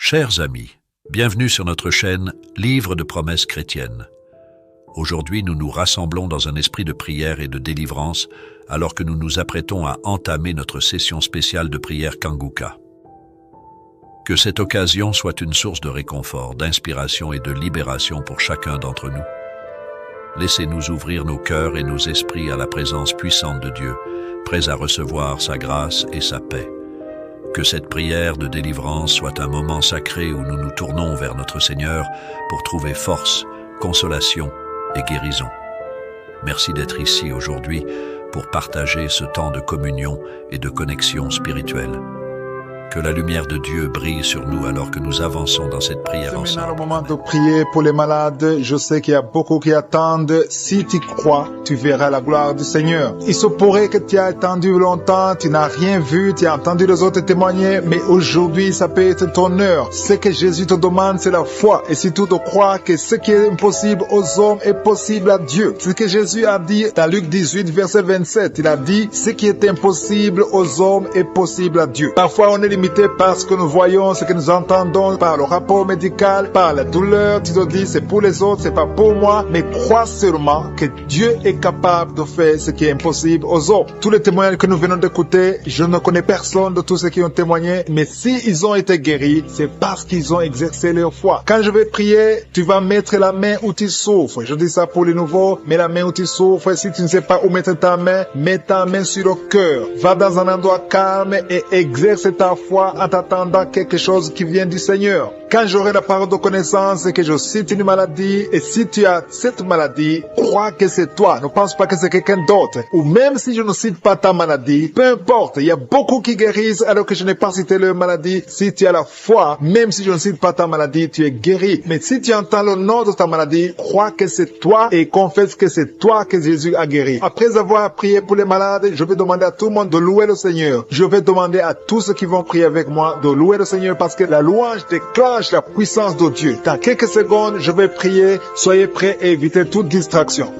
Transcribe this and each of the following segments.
Chers amis, bienvenue sur notre chaîne Livre de promesses chrétiennes. Aujourd'hui, nous nous rassemblons dans un esprit de prière et de délivrance alors que nous nous apprêtons à entamer notre session spéciale de prière Kanguka. Que cette occasion soit une source de réconfort, d'inspiration et de libération pour chacun d'entre nous. Laissez-nous ouvrir nos cœurs et nos esprits à la présence puissante de Dieu, prêts à recevoir sa grâce et sa paix. Que cette prière de délivrance soit un moment sacré où nous nous tournons vers notre Seigneur pour trouver force, consolation et guérison. Merci d'être ici aujourd'hui pour partager ce temps de communion et de connexion spirituelle. Que la lumière de Dieu brille sur nous alors que nous avançons dans cette prière ensemble. C'est maintenant le moment de prier pour les malades. Je sais qu'il y a beaucoup qui attendent. Si tu crois, tu verras la gloire du Seigneur. Il se pourrait que tu aies attendu longtemps, tu n'as rien vu, tu as entendu les autres témoigner, mais aujourd'hui, ça peut être ton heure. Ce que Jésus te demande, c'est la foi. Et surtout de croire que ce qui est impossible aux hommes est possible à Dieu. C'est ce que Jésus a dit dans Luc 18, verset 27. Il a dit, ce qui est impossible aux hommes est possible à Dieu. Parfois, on est limité par ce que nous voyons, ce que nous entendons, par le rapport médical, par la douleur. Tu te dis, c'est pour les autres, c'est pas pour moi. Mais crois seulement que Dieu est capable de faire ce qui est impossible aux autres. Tous les témoignages que nous venons d'écouter, je ne connais personne de tous ceux qui ont témoigné, mais s'ils ont été guéris, c'est parce qu'ils ont exercé leur foi. Quand je vais prier, tu vas mettre la main où tu souffres. Je dis ça pour les nouveaux, mets la main où tu souffres. Si tu ne sais pas où mettre ta main, mets ta main sur le cœur. Va dans un endroit calme et exerce ta foi en t'attendant quelque chose qui vient du Seigneur. Quand j'aurai la parole de connaissance et que je cite une maladie, et si tu as cette maladie, crois que c'est toi. Ne pense pas que c'est quelqu'un d'autre. Ou même si je ne cite pas ta maladie, peu importe. Il y a beaucoup qui guérissent alors que je n'ai pas cité leur maladie. Si tu as la foi, même si je ne cite pas ta maladie, tu es guéri. Mais si tu entends le nom de ta maladie, crois que c'est toi et confesse que c'est toi que Jésus a guéri. Après avoir prié pour les malades, je vais demander à tout le monde de louer le Seigneur. Je vais demander à tous ceux qui vont prier avec moi de louer le Seigneur parce que la louange déclenche la puissance de Dieu. Dans quelques secondes, je vais prier. Soyez prêts et évitez toute distraction.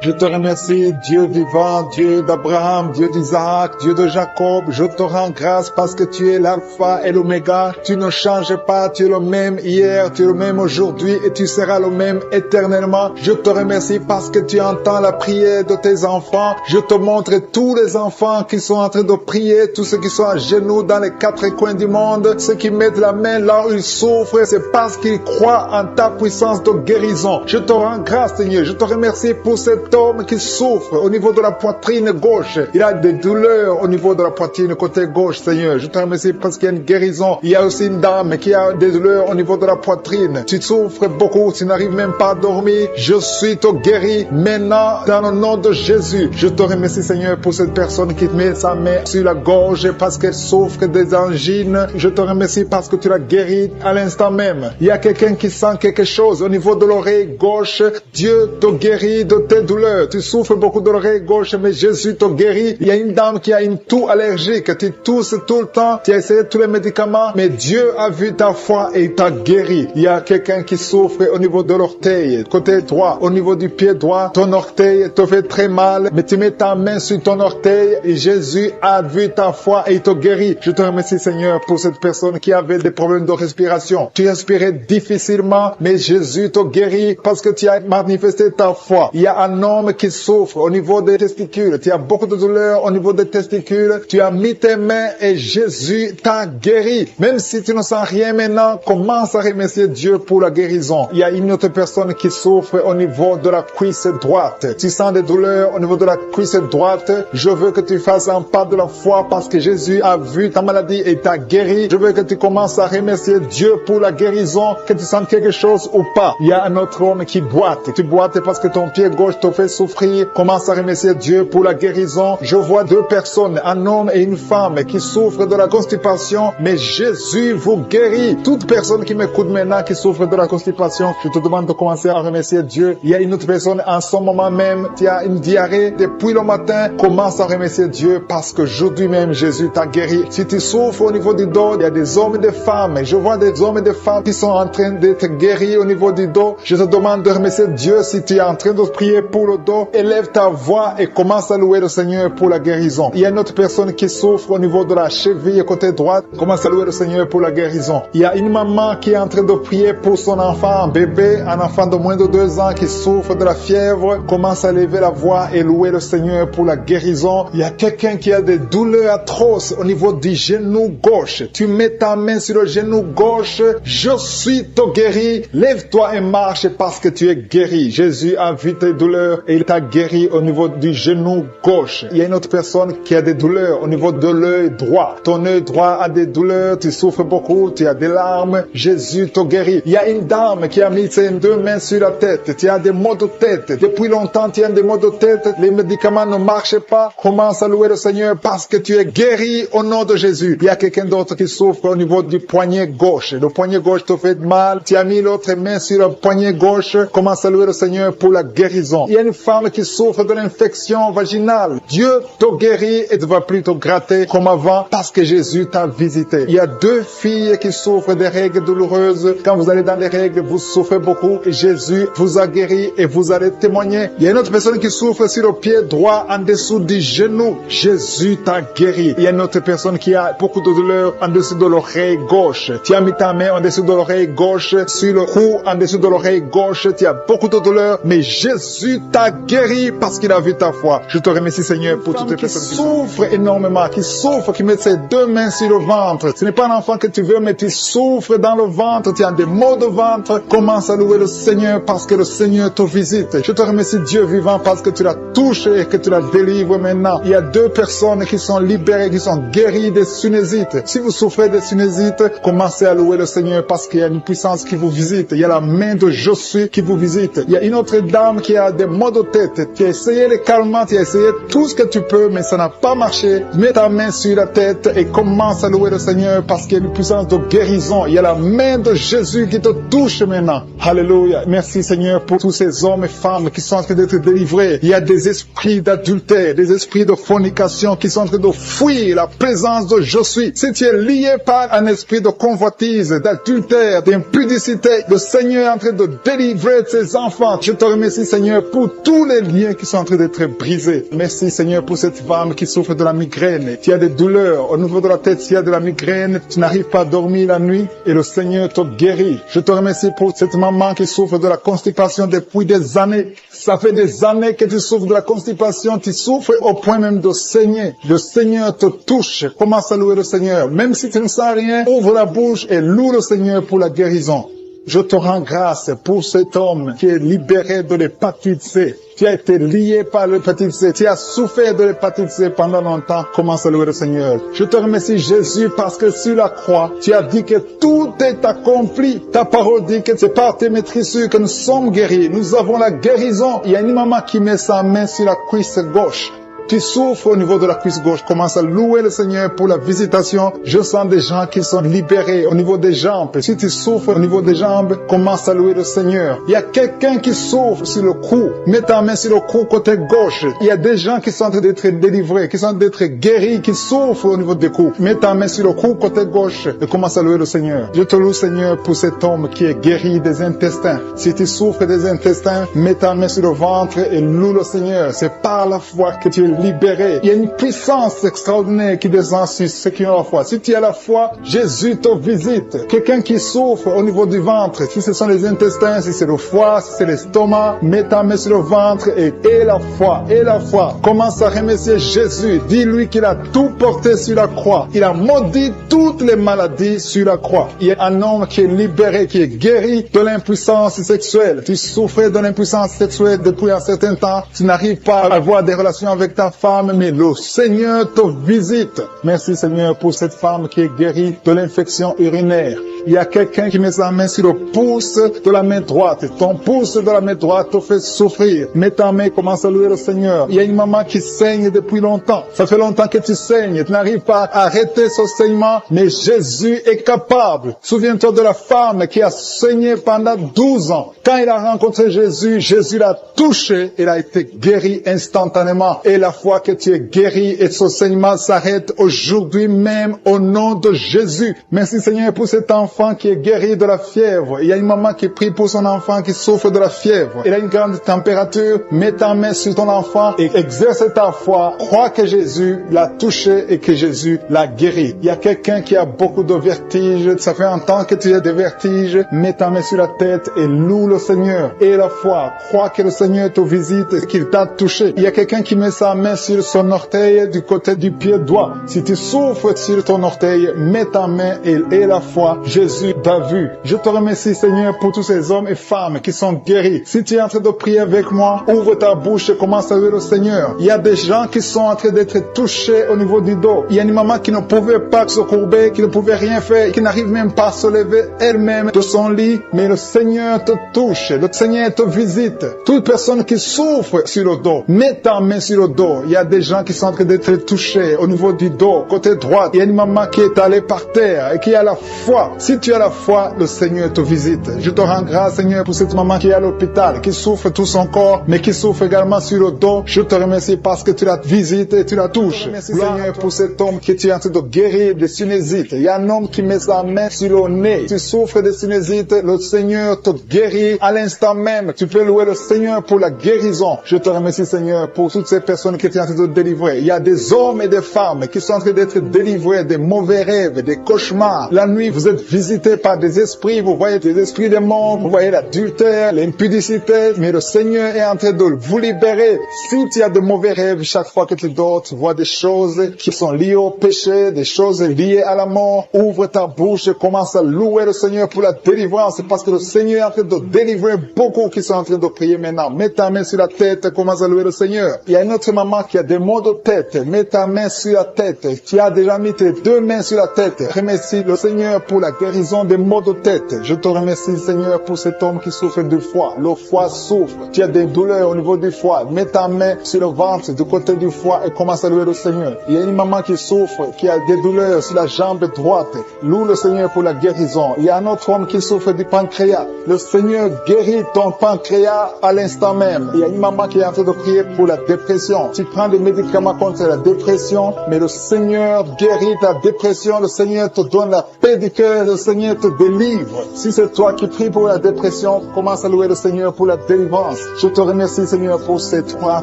Je te remercie, Dieu vivant, Dieu d'Abraham, Dieu d'Isaac, Dieu de Jacob. Je te rends grâce parce que tu es l'alpha et l'oméga. Tu ne changes pas, tu es le même hier, tu es le même aujourd'hui et tu seras le même éternellement. Je te remercie parce que tu entends la prière de tes enfants. Je te montre tous les enfants qui sont en train de prier, tous ceux qui sont à genoux dans les quatre coins du monde, ceux qui mettent la main là où ils souffrent, c'est parce qu'ils croient en ta puissance de guérison. Je te rends grâce, Seigneur. Je te remercie pour cet homme qui souffre au niveau de la poitrine gauche. Il a des douleurs au niveau de la poitrine côté gauche, Seigneur. Je te remercie parce qu'il y a une guérison. Il y a aussi une dame qui a des douleurs au niveau de la poitrine. Tu souffres beaucoup, tu n'arrives même pas à dormir. Je suis te guéri maintenant dans le nom de Jésus. Je te remercie, Seigneur, pour cette personne qui met sa main sur la gorge parce qu'elle souffre des angines. Je te remercie parce que tu l'as guéri à l'instant même. Il y a quelqu'un qui sent quelque chose au niveau de l'oreille gauche. Dieu te guérit de tes douleurs. Tu souffres beaucoup de l'oreille gauche, mais Jésus te guérit. Il y a une dame qui a une toux allergique. Tu tousses tout le temps. Tu as essayé tous les médicaments, mais Dieu a vu ta foi et il t'a guéri. Il y a quelqu'un qui souffre au niveau de l'orteil, côté droit, au niveau du pied droit. Ton orteil te fait très mal, mais tu mets ta main sur ton orteil et Jésus a vu ta foi et il te guérit. Je te remercie, Seigneur, pour cette personne qui avait des problèmes de respiration. Tu respirais difficilement, mais Jésus te guérit parce que tu as manifesté ta foi. Il y a un homme qui souffre au niveau des testicules. Tu as beaucoup de douleurs au niveau des testicules. Tu as mis tes mains et Jésus t'a guéri. Même si tu ne sens rien maintenant, commence à remercier Dieu pour la guérison. Il y a une autre personne qui souffre au niveau de la cuisse droite. Tu sens des douleurs au niveau de la cuisse droite. Je veux que tu fasses un pas de la foi parce que Jésus a vu ta maladie et t'a guéri. Je veux que tu commences à remercier Dieu pour la guérison, que tu sens quelque chose ou pas. Il y a un autre homme qui boite. Tu boites parce que ton pied gauche te fait souffrir. Commence à remercier Dieu pour la guérison. Je vois deux personnes, un homme et une femme qui souffrent de la constipation, mais Jésus vous guérit. Toute personne qui m'écoute maintenant qui souffre de la constipation, je te demande de commencer à remercier Dieu. Il y a une autre personne en ce moment même qui a une diarrhée depuis le matin. Commence à remercier Dieu parce que aujourd'hui même Jésus t'a guéri. Si tu souffres au niveau du dos, il y a des hommes et des femmes. Je vois des hommes et des femmes qui sont en train d'être guéris au niveau du dos. Je te demande de remercier Dieu si tu es en train de prier pour le dos, élève ta voix et commence à louer le Seigneur pour la guérison. Il y a une autre personne qui souffre au niveau de la cheville côté droite, commence à louer le Seigneur pour la guérison. Il y a une maman qui est en train de prier pour son enfant, un bébé, un enfant de moins de 2 ans qui souffre de la fièvre, commence à lever la voix et louer le Seigneur pour la guérison. Il y a quelqu'un qui a des douleurs atroces au niveau du genou gauche. Tu mets ta main sur le genou gauche, je suis ton guéri, lève-toi et marche parce que tu es guéri. Jésus a vu tes douleurs et il t'a guéri au niveau du genou gauche. Il y a une autre personne qui a des douleurs au niveau de l'œil droit. Ton œil droit a des douleurs, tu souffres beaucoup, tu as des larmes. Jésus te guérit. Il y a une dame qui a mis ses 2 mains sur la tête. Tu as des maux de tête. Depuis longtemps, tu as des maux de tête. Les médicaments ne marchent pas. Commence à louer le Seigneur parce que tu es guéri au nom de Jésus. Il y a quelqu'un d'autre qui souffre au niveau du poignet gauche. Le poignet gauche te fait mal. Tu as mis l'autre main sur le poignet gauche. Commence à louer le Seigneur pour la guérison. Il y a une femme qui souffre de l'infection vaginale. Dieu te guérit et ne va plus te gratter comme avant parce que Jésus t'a visité. Il y a 2 filles qui souffrent des règles douloureuses. Quand vous allez dans les règles, vous souffrez beaucoup et Jésus vous a guéri et vous allez témoigner. Il y a une autre personne qui souffre sur le pied droit en dessous du genou. Jésus t'a guéri. Il y a une autre personne qui a beaucoup de douleur en dessous de l'oreille gauche. Tu as mis ta main en dessous de l'oreille gauche, sur le cou, en dessous de l'oreille gauche. Tu as beaucoup de douleur, mais Jésus t'a guéri parce qu'il a vu ta foi. Je te remercie, Seigneur, pour toutes les personnes qui souffrent énormément, qui souffrent, qui mettent ses 2 mains sur le ventre. Ce n'est pas un enfant que tu veux, mais tu souffres dans le ventre, tu as des maux de ventre. Commence à louer le Seigneur parce que le Seigneur te visite. Je te remercie, Dieu vivant, parce que tu l'as touché et que tu la délivres maintenant. Il y a 2 personnes qui sont libérées, qui sont guéries des sinusites. Si vous souffrez des sinusites, commencez à louer le Seigneur parce qu'il y a une puissance qui vous visite. Il y a la main de Josué qui vous visite. Il y a une autre dame qui a des maux de tête. Tu as essayé les calmants, tu as essayé tout ce que tu peux, mais ça n'a pas marché. Mets ta main sur la tête et commence à louer le Seigneur parce qu'il y a une puissance de guérison. Il y a la main de Jésus qui te touche maintenant. Alléluia. Merci Seigneur pour tous ces hommes et femmes qui sont en train d'être délivrés. Il y a des esprits d'adultère, des esprits de fornication qui sont en train de fuir la présence de Josué. Si tu es lié par un esprit de convoitise, d'adultère, d'impudicité, le Seigneur est en train de délivrer ses enfants. Je te remercie Seigneur pour tous les liens qui sont en train d'être brisés. Merci Seigneur pour cette femme qui souffre de la migraine. Tu as des douleurs au niveau de la tête, tu as de la migraine, tu n'arrives pas à dormir la nuit et le Seigneur te guérit. Je te remercie pour cette maman qui souffre de la constipation depuis des années. Ça fait des années que tu souffres de la constipation, tu souffres au point même de saigner. Le Seigneur te touche. Commence à louer le Seigneur. Même si tu ne sens rien, ouvre la bouche et loue le Seigneur pour la guérison. Je te rends grâce pour cet homme qui est libéré de l'hépatite C. Tu as été lié par l'hépatite C. Tu as souffert de l'hépatite C pendant longtemps. Commence à louer le Seigneur. Je te remercie Jésus parce que sur la croix, tu as dit que tout est accompli. Ta parole dit que c'est par tes maîtrisures que nous sommes guéris. Nous avons la guérison. Il y a une maman qui met sa main sur la cuisse gauche. Tu souffres au niveau de la cuisse gauche, commence à louer le Seigneur pour la visitation. Je sens des gens qui sont libérés au niveau des jambes. Si tu souffres au niveau des jambes, commence à louer le Seigneur. Il y a quelqu'un qui souffre sur le cou. Mets ta main sur le cou côté gauche. Il y a des gens qui sont en train d'être délivrés, qui sont en train d'être guéris, qui souffrent au niveau des coups. Mets ta main sur le cou côté gauche et commence à louer le Seigneur. Je te loue Seigneur pour cet homme qui est guéri des intestins. Si tu souffres des intestins, mets ta main sur le ventre et loue le Seigneur. C'est par la foi que tu es libéré. Il y a une puissance extraordinaire qui descend sur ceux qui ont la foi. Si tu as la foi, Jésus te visite. Quelqu'un qui souffre au niveau du ventre, si ce sont les intestins, si c'est le foie, si c'est l'estomac, mets ta main sur le ventre et la foi, et la foi. Commence à remercier Jésus. Dis-lui qu'il a tout porté sur la croix. Il a maudit toutes les maladies sur la croix. Il y a un homme qui est libéré, qui est guéri de l'impuissance sexuelle. Tu souffrais de l'impuissance sexuelle depuis un certain temps. Tu n'arrives pas à avoir des relations avec ta femme, mais le Seigneur te visite. Merci Seigneur pour cette femme qui est guérie de l'infection urinaire. Il y a quelqu'un qui met sa main sur le pouce de la main droite. Ton pouce de la main droite te fait souffrir. Mets ta main, commence à louer le Seigneur. Il y a une maman qui saigne depuis longtemps. Ça fait longtemps que tu saignes. Tu n'arrives pas à arrêter ce saignement, mais Jésus est capable. Souviens-toi de la femme qui a saigné pendant 12 ans. Quand il a rencontré Jésus, Jésus l'a touché. Elle a été guérie instantanément. Et la la foi que tu es guéri et ce saignement s'arrête aujourd'hui même au nom de Jésus. Merci Seigneur pour cet enfant qui est guéri de la fièvre. Il y a une maman qui prie pour son enfant qui souffre de la fièvre. Il a une grande température. Mets ta main sur ton enfant et exerce ta foi. Crois que Jésus l'a touché et que Jésus l'a guéri. Il y a quelqu'un qui a beaucoup de vertiges. Ça fait un temps que tu as des vertiges. Mets ta main sur la tête et loue le Seigneur. Et la foi. Crois que le Seigneur te visite et qu'il t'a touché. Il y a quelqu'un qui met sa main sur son orteil du côté du pied droit. Si tu souffres sur ton orteil, mets ta main et la foi. Jésus t'a vu. Je te remercie Seigneur pour tous ces hommes et femmes qui sont guéris. Si tu es en train de prier avec moi, ouvre ta bouche et commence à louer le Seigneur. Il y a des gens qui sont en train d'être touchés au niveau du dos. Il y a une maman qui ne pouvait pas se courber, qui ne pouvait rien faire, qui n'arrive même pas à se lever elle-même de son lit. Mais le Seigneur te touche, le Seigneur te visite. Toute personne qui souffre sur le dos, mets ta main sur le dos. Il y a des gens qui sont en train d'être touchés au niveau du dos, côté droit. Il y a une maman qui est allée par terre et qui a la foi. Si tu as la foi, le Seigneur te visite. Je te rends grâce Seigneur pour cette maman qui est à l'hôpital, qui souffre tout son corps, mais qui souffre également sur le dos. Je te remercie parce que tu la visites et tu la touches. Merci Seigneur pour cet homme qui est en train de guérir des sinusites. Il y a un homme qui met sa main sur le nez. Tu souffres de sinusites, le Seigneur te guérit à l'instant même. Tu peux louer le Seigneur pour la guérison. Je te remercie Seigneur pour toutes ces personnes qui sont en train de délivrer. Il y a des hommes et des femmes qui sont en train d'être délivrés des mauvais rêves, des cauchemars. La nuit, vous êtes visités par des esprits. Vous voyez des esprits des morts. Vous voyez l'adultère, l'impudicité. Mais le Seigneur est en train de vous libérer. Si tu as de mauvais rêves, chaque fois que tu dors, tu vois des choses qui sont liées au péché, des choses liées à la mort. Ouvre ta bouche et commence à louer le Seigneur pour la délivrance. Parce que le Seigneur est en train de délivrer beaucoup qui sont en train de prier maintenant. Mets ta main sur la tête et commence à louer le Seigneur. Il y a une autre maman qui a des maux de tête. Mets ta main sur la tête. Tu as déjà mis tes deux mains sur la tête. Remercie le Seigneur pour la guérison des maux de tête. Je te remercie Seigneur pour cet homme qui souffre du foie. Le foie souffre. Tu as des douleurs au niveau du foie. Mets ta main sur le ventre du côté du foie et commence à louer le Seigneur. Il y a une maman qui souffre, qui a des douleurs sur la jambe droite. Loue le Seigneur pour la guérison. Il y a un autre homme qui souffre du pancréas. Le Seigneur guérit ton pancréas à l'instant même. Il y a une maman qui est en train de prier pour la dépression. Tu prends des médicaments contre la dépression, mais le Seigneur guérit ta dépression. Le Seigneur te donne la paix du cœur. Le Seigneur te délivre. Si c'est toi qui pries pour la dépression, commence à louer le Seigneur pour la délivrance. Je te remercie Seigneur pour ces trois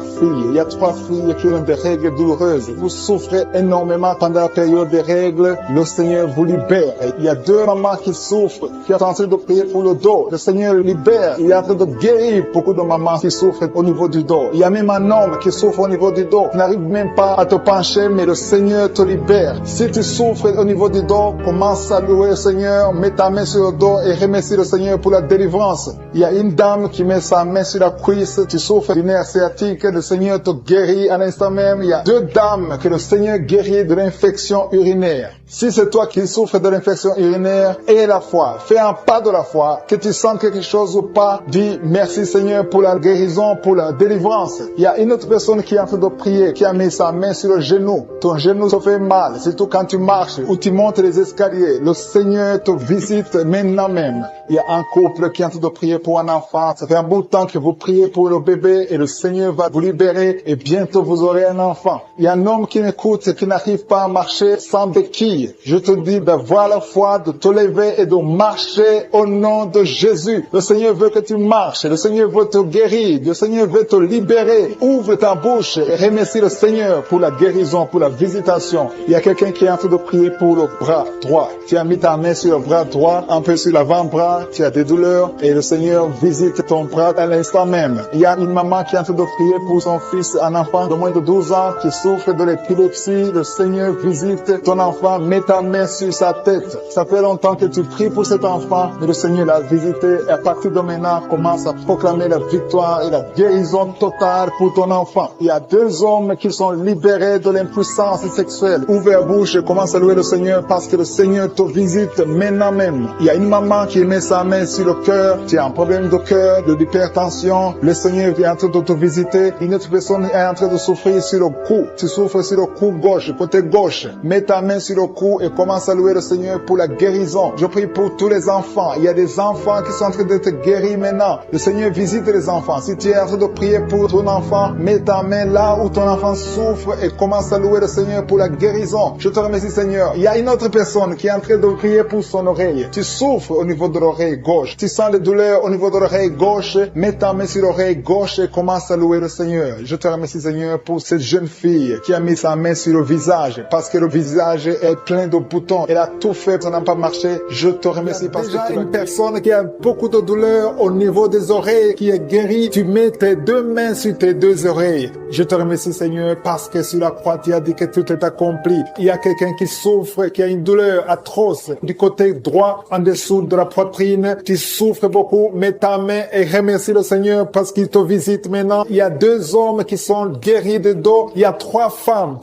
filles. Il y a trois filles qui ont des règles douloureuses. Vous souffrez énormément pendant la période des règles. Le Seigneur vous libère. Il y a deux mamans qui souffrent, qui sont en train de prier pour le dos. Le Seigneur libère. Il est en train de guérir beaucoup de mamans qui souffrent au niveau du dos. Il y a même un homme qui souffre au niveau du dos. Tu n'arrives même pas à te pencher, mais le Seigneur te libère. Si tu souffres au niveau du dos, commence à louer le Seigneur. Mets ta main sur le dos et remercie le Seigneur pour la délivrance. Il y a une dame qui met sa main sur la cuisse. Tu souffres du nerf sciatique. Le Seigneur te guérit à l'instant même. Il y a deux dames que le Seigneur guérit de l'infection urinaire. Si c'est toi qui souffres de l'infection urinaire, aie la foi. Fais un pas de la foi. Que tu sens quelque chose ou pas, dis merci Seigneur pour la guérison, pour la délivrance. Il y a une autre personne qui est en train de prier, qui a mis sa main sur le genou. Ton genou se fait mal, surtout quand tu marches ou tu montes les escaliers. Le Seigneur te visite maintenant même. Il y a un couple qui est en train de prier pour un enfant. Ça fait un bout de temps que vous priez pour le bébé et le Seigneur va vous libérer et bientôt vous aurez un enfant. Il y a un homme qui m'écoute et qui n'arrive pas à marcher sans béquille. Je te dis d'avoir la foi, de te lever et de marcher au nom de Jésus. Le Seigneur veut que tu marches. Le Seigneur veut te guérir. Le Seigneur veut te libérer. Ouvre ta bouche et remercie le Seigneur pour la guérison, pour la visitation. Il y a quelqu'un qui est en train de prier pour le bras droit. Tu as mis ta main sur le bras droit, un peu sur l'avant-bras. Tu as des douleurs et le Seigneur visite ton bras à l'instant même. Il y a une maman qui est en train de prier pour son fils, un enfant de moins de 12 ans qui souffre de l'épilepsie. Le Seigneur visite ton enfant. Mets ta main sur sa tête. Ça fait longtemps que tu pries pour cet enfant, mais le Seigneur l'a visité et à partir de maintenant, commence à proclamer la victoire et la guérison totale pour ton enfant. Il y a deux hommes qui sont libérés de l'impuissance sexuelle. Ouvre la bouche et commence à louer le Seigneur parce que le Seigneur te visite maintenant même. Il y a une maman qui met sa main sur le cœur. Tu as un problème de cœur, de l'hypertension. Le Seigneur vient en train de te visiter. Une autre personne est en train de souffrir sur le cou. Tu souffres sur le cou gauche, côté gauche. Mets ta main sur le cou et commence à louer le Seigneur pour la guérison. Je prie pour tous les enfants. Il y a des enfants qui sont en train d'être guéris maintenant. Le Seigneur visite les enfants. Si tu es en train de prier pour ton enfant, mets ta main là là où ton enfant souffre et commence à louer le Seigneur pour la guérison. Je te remercie, Seigneur. Il y a une autre personne qui est en train de prier pour son oreille. Tu souffres au niveau de l'oreille gauche. Tu sens les douleurs au niveau de l'oreille gauche. Mets ta main sur l'oreille gauche et commence à louer le Seigneur. Je te remercie, Seigneur, pour cette jeune fille qui a mis sa main sur le visage parce que le visage est plein de boutons. Elle a tout fait, ça n'a pas marché. Je te remercie parce que tu as une personne qui a beaucoup de douleur au niveau des oreilles qui est guérie. Tu mets tes deux mains sur tes deux oreilles. Je te remercie, Seigneur, parce que sur la croix, tu as dit que tout est accompli. Il y a quelqu'un qui souffre, qui a une douleur atroce du côté droit, en dessous de la poitrine. Tu souffres beaucoup. Mets ta main et remercie le Seigneur parce qu'il te visite maintenant. Il y a 2 hommes qui sont guéris de dos. Il y a 3 femmes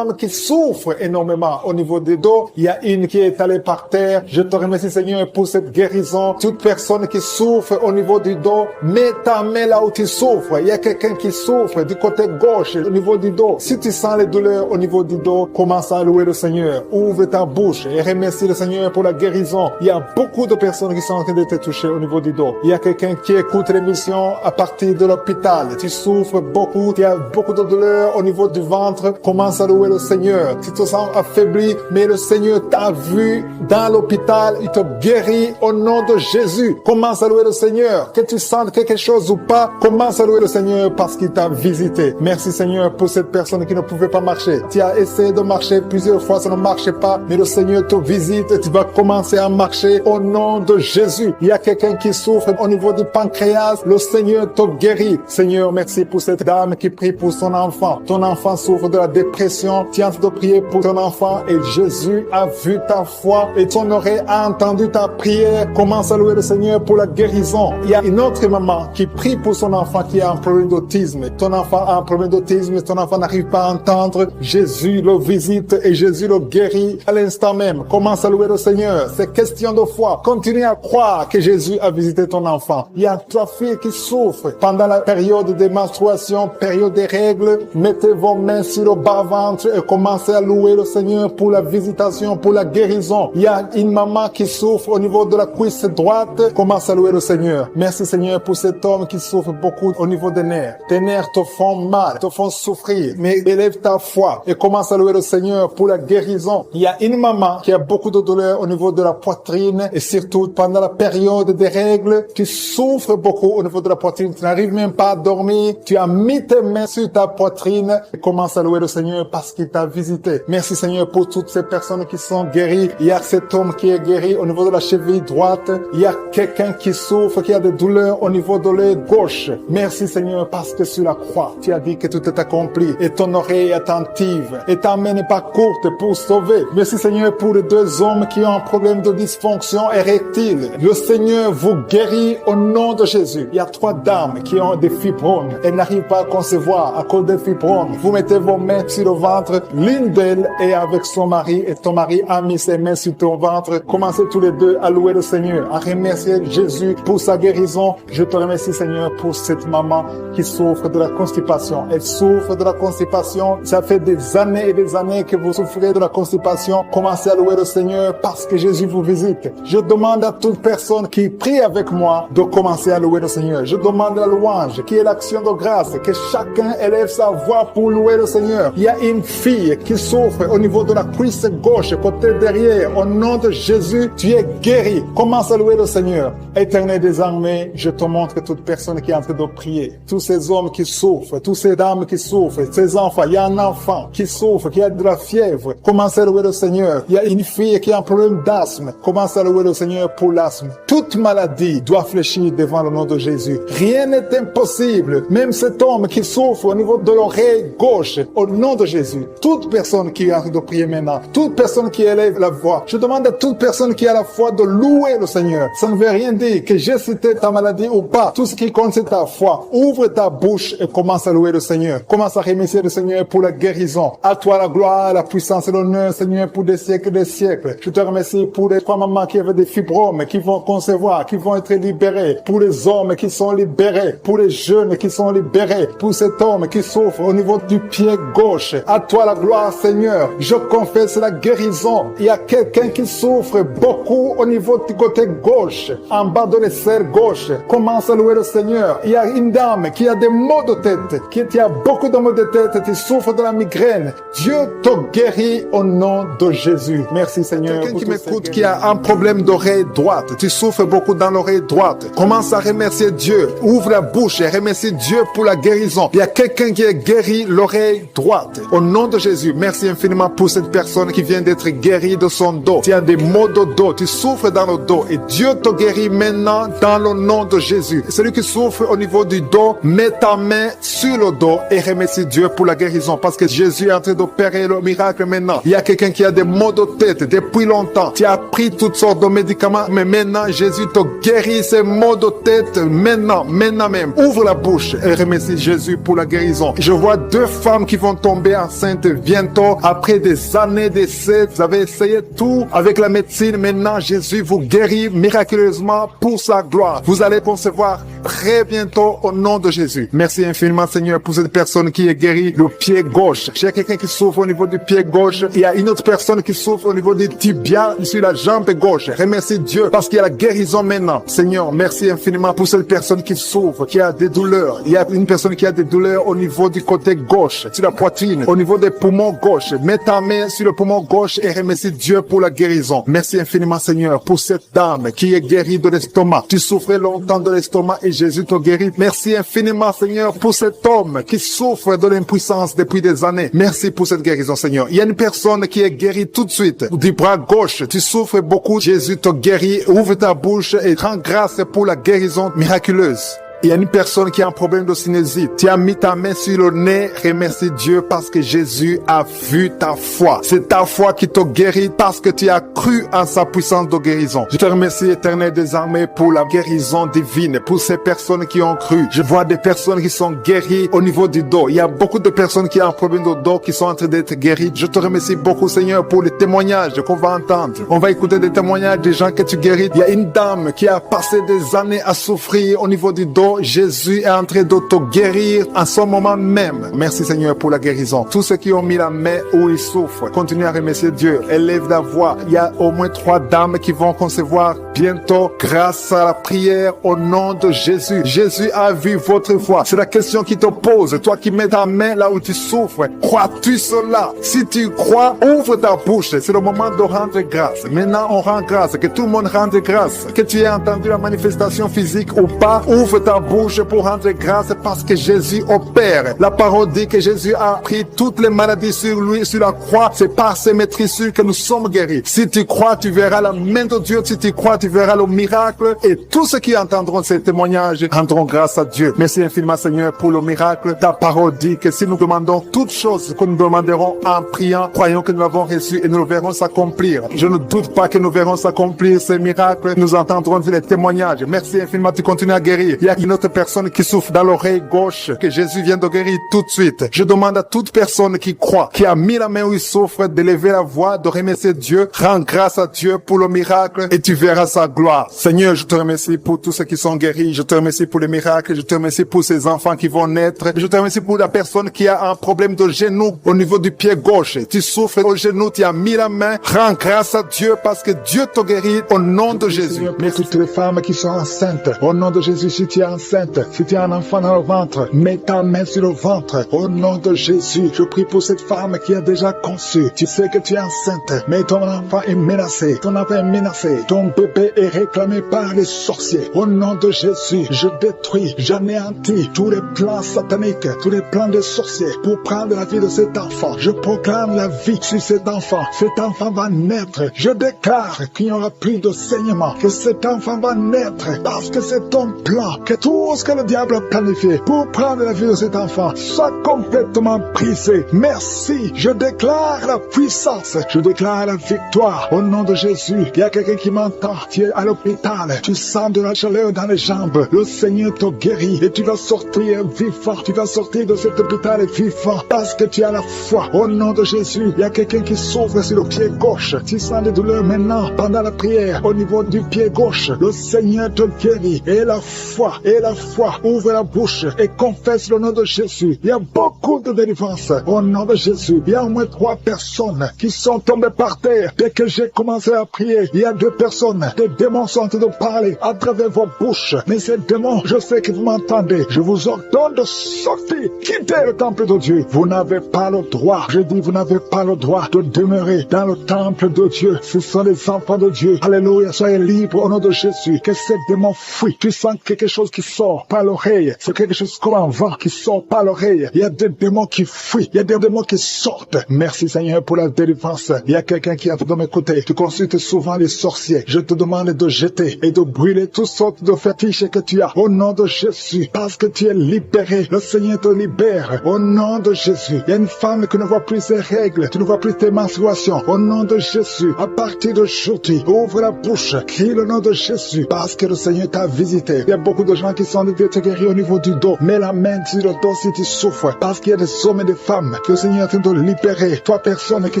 qui souffrent énormément au niveau des dos. Il y a une qui est allée par terre. Je te remercie, Seigneur, pour cette guérison. Toute personne qui souffre au niveau du dos, mets ta main là où tu souffres. Il y a quelqu'un qui souffre du côté gauche, au niveau du dos. Si tu sens les douleurs au niveau du dos, commence à louer le Seigneur. Ouvre ta bouche et remercie le Seigneur pour la guérison. Il y a beaucoup de personnes qui sont en train de te toucher au niveau du dos. Il y a quelqu'un qui écoute l'émission à partir de l'hôpital. Tu souffres beaucoup, tu as beaucoup de douleurs au niveau du ventre. Commence à louer le Seigneur. Tu te sens affaibli, mais le Seigneur t'a vu dans l'hôpital. Il te guérit au nom de Jésus. Commence à louer le Seigneur. Que tu sentes quelque chose ou pas, commence à louer le Seigneur parce qu'il t'a visité. Merci, Seigneur, pour cette personne qui ne pouvait pas marcher. Tu as essayé de marcher plusieurs fois, ça ne marchait pas, mais le Seigneur te visite et tu vas commencer à marcher au nom de Jésus. Il y a quelqu'un qui souffre au niveau du pancréas, le Seigneur te guérit. Seigneur, merci pour cette dame qui prie pour son enfant. Ton enfant souffre de la dépression. Tu es en train de prier pour ton enfant et Jésus a vu ta foi et ton oreille a entendu ta prière. Commence à louer le Seigneur pour la guérison. Il y a une autre maman qui prie pour son enfant qui a un problème d'autisme. Ton enfant a un problème d'autisme, ton enfant n'arrive pas à entendre. Jésus le visite et Jésus le guérit à l'instant même. Commence à louer le Seigneur. C'est question de foi. Continue à croire que Jésus a visité ton enfant. Il y a 3 filles qui souffrent pendant la période des menstruations, période des règles. Mettez vos mains sur le bas-ventre et commencez à louer le Seigneur pour la visitation, pour la guérison. Il y a une maman qui souffre au niveau de la cuisse droite. Commence à louer le Seigneur. Merci, Seigneur, pour cet homme qui souffre beaucoup au niveau des nerfs. Tes nerfs te font mal, te font souffrir, mais élève ta foi et commence à louer le Seigneur pour la guérison. Il y a une maman qui a beaucoup de douleur au niveau de la poitrine et surtout pendant la période des règles, tu souffres beaucoup au niveau de la poitrine, tu n'arrives même pas à dormir, tu as mis tes mains sur ta poitrine et commence à louer le Seigneur parce qu'il t'a visité. Merci, Seigneur, pour toutes ces personnes qui sont guéries. Il y a cet homme qui est guéri au niveau de la cheville droite. Il y a quelqu'un qui souffre, qui a des douleurs au niveau de l'œil gauche. Merci, Seigneur, parce que sur la croix, tu as dit que tout est accompli et ton oreille est attentive et ta main n'est pas courte pour sauver. Merci, Seigneur, pour les 2 hommes qui ont un problème de dysfonction érectile. Le Seigneur vous guérit au nom de Jésus. Il y a 3 dames qui ont des fibromes. Elles n'arrivent pas à concevoir à cause des fibromes. Vous mettez vos mains sur le ventre. L'une d'elles est avec son mari et ton mari a mis ses mains sur ton ventre. Commencez tous les 2 à louer le Seigneur, à remercier Jésus pour sa guérison. Je te remercie, Seigneur, pour cette maman qui souffre de la constipation. Elle souffre de la constipation. Ça fait des années et des années que vous souffrez de la constipation. Commencez à louer le Seigneur parce que Jésus vous visite. Je demande à toute personne qui prie avec moi de commencer à louer le Seigneur. Je demande la louange, qui est l'action de grâce, que chacun élève sa voix pour louer le Seigneur. Il y a une fille qui souffre au niveau de la cuisse gauche, côté derrière. Au nom de Jésus, tu es guéri. Commence à louer le Seigneur. Éternel des armées, je te montre toute personne qui est en train de prier. Tous ces hommes qui souffrent, toutes ces dames qui souffrent, ces enfants. Il y a un enfant qui souffre, qui a de la fièvre. Commence à louer le Seigneur. Il y a une fille qui a un problème d'asthme. Commence à louer le Seigneur pour l'asthme. Toute maladie doit fléchir devant le nom de Jésus. Rien n'est impossible. Même cet homme qui souffre au niveau de l'oreille gauche, au nom de Jésus. Toute personne qui est en train de prier maintenant, toute personne qui élève la voix, je demande à toute personne qui a la foi de louer le Seigneur. Ça ne veut rien dire que j'ai cité ta maladie ou pas. Tout ce qui compte, c'est ta foi. Ouvre ta bouche et commence à louer le Seigneur. Commence à remercier le Seigneur pour la guérison. À toi la gloire, la puissance et l'honneur, Seigneur, pour des siècles et des siècles. Je te remercie pour les 3 mamans qui avaient des fibromes, qui vont concevoir, qui vont être libérés. Pour les hommes qui sont libérés. Pour les jeunes qui sont libérés. Pour cet homme qui souffre au niveau du pied gauche. À toi la gloire, Seigneur. Je confesse la guérison. Il y a quelqu'un qui souffre beaucoup au niveau du côté gauche, en bas de l'aisselle gauche. Commence à louer le Seigneur. Il y a une dame qui a des maux de tête, qui a a beaucoup de maux de tête, tu souffres de la migraine. Dieu te guérit au nom de Jésus. Merci Seigneur. Quelqu'un qui m'écoute qui a un problème d'oreille droite, tu souffres beaucoup dans l'oreille droite. Commence à remercier Dieu. Ouvre la bouche et remercie Dieu pour la guérison. Il y a quelqu'un qui est guéri l'oreille droite. Au nom de Jésus, merci infiniment pour cette personne qui vient d'être guérie de son dos. Tu as des maux de dos, tu souffres dans le dos et Dieu te guérit maintenant dans le nom de Jésus. Celui qui souffre au niveau du dos, mets ta main sur le dos et remercie Dieu pour la guérison parce que Jésus est en train d'opérer le miracle maintenant. Il y a quelqu'un qui a des maux de tête depuis longtemps. Tu as pris toutes sortes de médicaments, mais maintenant Jésus te guérit ces maux de tête maintenant même. Ouvre la bouche et remercie Jésus pour la guérison. Je vois 2 femmes qui vont tomber enceintes bientôt après des années d'essais. Vous avez essayé tout avec la médecine. Maintenant, Jésus vous guérit miraculeusement pour sa gloire. Vous allez concevoir très bientôt au nom de Jésus. Merci infiniment, Seigneur, pour cette personne qui est guérie le pied gauche. J'ai quelqu'un qui souffre au niveau du pied gauche. Il y a une autre personne qui souffre au niveau du tibia sur la jambe gauche. Remercie Dieu parce qu'il y a la guérison maintenant. Seigneur, merci infiniment pour cette personne qui souffre, qui a des douleurs. Il y a une personne qui a des douleurs au niveau du côté gauche, sur la poitrine, au niveau des poumons gauche. Mets ta main sur le poumon gauche et remercie Dieu pour la guérison. Merci infiniment, Seigneur, pour cette dame qui est guérie de l'estomac. Tu souffrais longtemps de l'estomac et Jésus te guérit. Merci infiniment, Seigneur, pour cet homme qui souffre de l'impuissance depuis des années. Merci pour cette guérison, Seigneur. Il y a une personne qui est guérie tout de suite du bras gauche. Tu souffres beaucoup. Jésus te guérit. Ouvre ta bouche et rends grâce pour la guérison miraculeuse. Il y a une personne qui a un problème de sinusite. Tu as mis ta main sur le nez. Remercie Dieu parce que Jésus a vu ta foi. C'est ta foi qui te guérit parce que tu as cru en sa puissance de guérison. Je te remercie, Éternel des armées, pour la guérison divine, pour ces personnes qui ont cru. Je vois des personnes qui sont guéries au niveau du dos. Il y a beaucoup de personnes qui ont un problème de dos qui sont en train d'être guéries. Je te remercie beaucoup, Seigneur, pour les témoignages qu'on va entendre. On va écouter des témoignages des gens que tu guéris. Il y a une dame qui a passé des années à souffrir au niveau du dos. Jésus est en train de te guérir en ce moment même. Merci Seigneur pour la guérison. Tous ceux qui ont mis la main où ils souffrent, continuez à remercier Dieu. Élève la voix. Il y a au moins 3 dames qui vont concevoir bientôt grâce à la prière au nom de Jésus. Jésus a vu votre foi. C'est la question qui te pose. Toi qui mets ta main là où tu souffres, crois-tu cela? Si tu crois, ouvre ta bouche. C'est le moment de rendre grâce. Maintenant, on rend grâce. Que tout le monde rende grâce. Que tu aies entendu la manifestation physique ou pas, ouvre ta bouche pour rendre grâce parce que Jésus opère. La parole dit que Jésus a pris toutes les maladies sur lui, sur la croix. C'est par ses maîtrisures que nous sommes guéris. Si tu crois, tu verras la main de Dieu. Si tu crois, tu verras le miracle. Et tous ceux qui entendront ces témoignages rendront grâce à Dieu. Merci infiniment, Seigneur, pour le miracle. Ta parole dit que si nous demandons toutes choses que nous demanderons en priant, croyons que nous l'avons reçu et nous le verrons s'accomplir. Je ne doute pas que nous verrons s'accomplir ces miracles. Nous entendrons les témoignages. Merci infiniment, tu continues à guérir. Il y a une autre personne qui souffre dans l'oreille gauche, que Jésus vient de guérir tout de suite. Je demande à toute personne qui croit, qui a mis la main où il souffre, de lever la voix, de remercier Dieu. Rends grâce à Dieu pour le miracle et tu verras sa gloire. Seigneur, je te remercie pour tous ceux qui sont guéris. Je te remercie pour les miracles. Je te remercie pour ces enfants qui vont naître. Je te remercie pour la personne qui a un problème de genou au niveau du pied gauche. Tu souffres au genou, tu as mis la main. Rends grâce à Dieu parce que Dieu te guérit au nom de Jésus. Mais toutes les femmes qui sont enceintes, au nom de Jésus, si tu es enceinte, si tu as un enfant dans le ventre, mets ta main sur le ventre. Au nom de Jésus, je prie pour cette femme qui a déjà conçu. Tu sais que tu es enceinte, mais ton enfant est menacé. Ton enfant est menacé. Ton bébé est réclamé par les sorciers. Au nom de Jésus, je détruis, j'anéantis tous les plans sataniques, tous les plans des sorciers pour prendre la vie de cet enfant. Je proclame la vie sur cet enfant. Cet enfant va naître. Je déclare qu'il n'y aura plus de saignement, que cet enfant va naître parce que c'est ton plan, que tout ce que le diable a planifié pour prendre la vie de cet enfant soit complètement brisé. Merci. Je déclare la puissance. Je déclare la victoire. Au nom de Jésus, il y a quelqu'un qui m'entend. Tu es à l'hôpital. Tu sens de la chaleur dans les jambes. Le Seigneur te guérit et tu vas sortir vivant. Tu vas sortir de cet hôpital vivant parce que tu as la foi. Au nom de Jésus, il y a quelqu'un qui souffre sur le pied gauche. Tu sens des douleurs maintenant pendant la prière. Au niveau du pied gauche, le Seigneur te guérit et la foi et et la foi. Ouvre la bouche et confesse le nom de Jésus. Il y a beaucoup de délivrance au nom de Jésus. Il y a au moins 3 personnes qui sont tombées par terre. Dès que j'ai commencé à prier, il y a 2 personnes. Des démons sont en train de parler à travers vos bouches. Mais ces démons, je sais que vous m'entendez. Je vous ordonne de sortir. Quittez le temple de Dieu. Vous n'avez pas le droit. Je dis, vous n'avez pas le droit de demeurer dans le temple de Dieu. Ce sont les enfants de Dieu. Alléluia. Soyez libres au nom de Jésus. Que ces démons fuient. Tu sens quelque chose qui sort par l'oreille. C'est quelque chose comme un vent qui sort par l'oreille. Il y a des démons qui fuient. Il y a des démons qui sortent. Merci Seigneur pour la délivrance. Il y a quelqu'un qui est en train de m'écouter. Tu consultes souvent les sorciers. Je te demande de jeter et de brûler toutes sortes de fétiches que tu as au nom de Jésus. Parce que tu es libéré. Le Seigneur te libère au nom de Jésus. Il y a une femme qui ne voit plus ses règles. Tu ne vois plus tes menstruations. Au nom de Jésus. À partir d'aujourd'hui, ouvre la bouche. Crie le nom de Jésus. Parce que le Seigneur t'a visité. Il y a beaucoup de gens qui sont en train de te guérir au niveau du dos. Mets la main sur le dos si tu souffres. Parce qu'il y a des hommes et des femmes que le Seigneur est en train de libérer. 3 personnes qui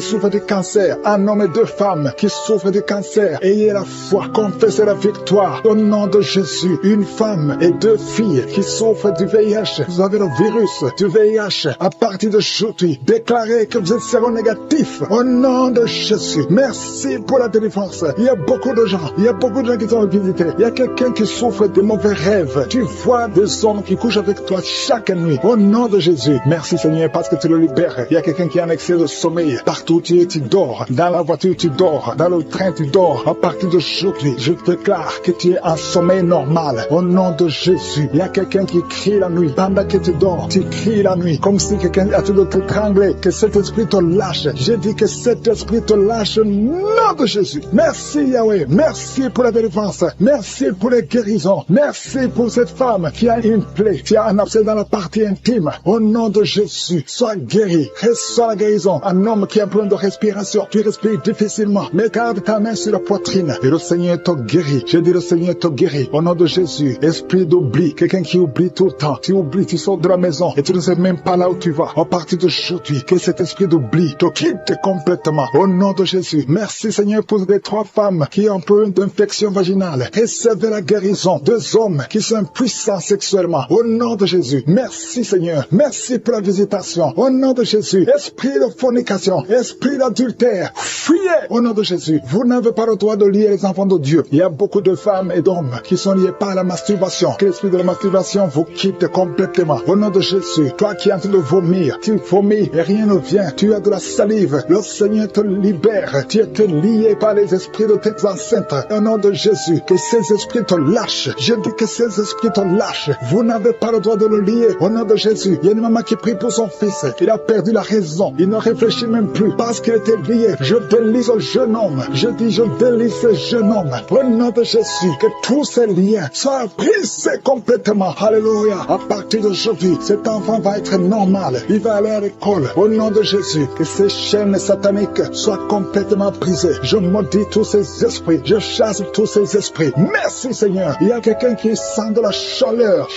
souffrent du cancer. Un homme et 2 femmes qui souffrent du cancer. Ayez la foi. Confessez la victoire. Au nom de Jésus. Une femme et 2 filles qui souffrent du VIH. Vous avez le virus du VIH. À partir d'aujourd'hui, déclarez que vous êtes séronégatif. Au nom de Jésus. Merci pour la délivrance. Il y a beaucoup de gens. Il y a beaucoup de gens qui sont visités. Il y a quelqu'un qui souffre de mauvais rêves. Tu vois des hommes qui couchent avec toi chaque nuit. Au nom de Jésus. Merci Seigneur parce que tu le libères. Il y a quelqu'un qui a un excès de sommeil. Partout tu dors. Dans la voiture tu dors. Dans le train tu dors. À partir d'aujourd'hui, je déclare que tu es en sommeil normal. Au nom de Jésus. Il y a quelqu'un qui crie la nuit. Pendant que tu dors, tu cries la nuit. Comme si quelqu'un a tout t'étrangler. Que cet esprit te lâche. J'ai dit que cet esprit te lâche au nom de Jésus. Merci Yahweh. Merci pour la délivrance. Merci pour les guérisons. Merci pour cette femme qui a une plaie, qui a un abcès dans la partie intime. Au nom de Jésus, sois guéri. Reçois la guérison. Un homme qui a un problème de respiration. Tu respires difficilement. Mais garde ta main sur la poitrine. Et le Seigneur te guérit. Je dis le Seigneur te guérit. Au nom de Jésus, esprit d'oubli. Quelqu'un qui oublie tout le temps. Tu oublies, tu sors de la maison et tu ne sais même pas là où tu vas. À partir d'aujourd'hui, que cet esprit d'oubli te quitte complètement. Au nom de Jésus. Merci Seigneur pour les 3 femmes qui ont un peu d'infection vaginale. Recevez la guérison. 2 hommes qui sont puissants sexuellement. Au nom de Jésus. Merci Seigneur. Merci pour la visitation. Au nom de Jésus. Esprit de fornication. Esprit d'adultère. Fuyez au nom de Jésus. Vous n'avez pas le droit de lier les enfants de Dieu. Il y a beaucoup de femmes et d'hommes qui sont liés par la masturbation. Que l'esprit de la masturbation vous quitte complètement. Au nom de Jésus. Toi qui es en train de vomir. Tu vomis et rien ne vient. Tu as de la salive. Le Seigneur te libère. Tu es lié par les esprits de tes enceintes. Au nom de Jésus. Que ces esprits te lâchent. Je dis que ces esprits te lâchent. Vous n'avez pas le droit de le lier. Au nom de Jésus. Il y a une maman qui prie pour son fils. Il a perdu la raison. Il ne réfléchit même plus parce qu'il était lié. Je délie ce jeune homme. Je dis je délie ce jeune homme. Au nom de Jésus. Que tous ces liens soient brisés complètement. Alléluia. À partir d'aujourd'hui, cet enfant va être normal. Il va aller à l'école. Au nom de Jésus. Que ces chaînes sataniques soient complètement brisées. Je maudis tous ces esprits. Je chasse tous ces esprits. Merci Seigneur. Il y a quelqu'un qui sent de la chaleur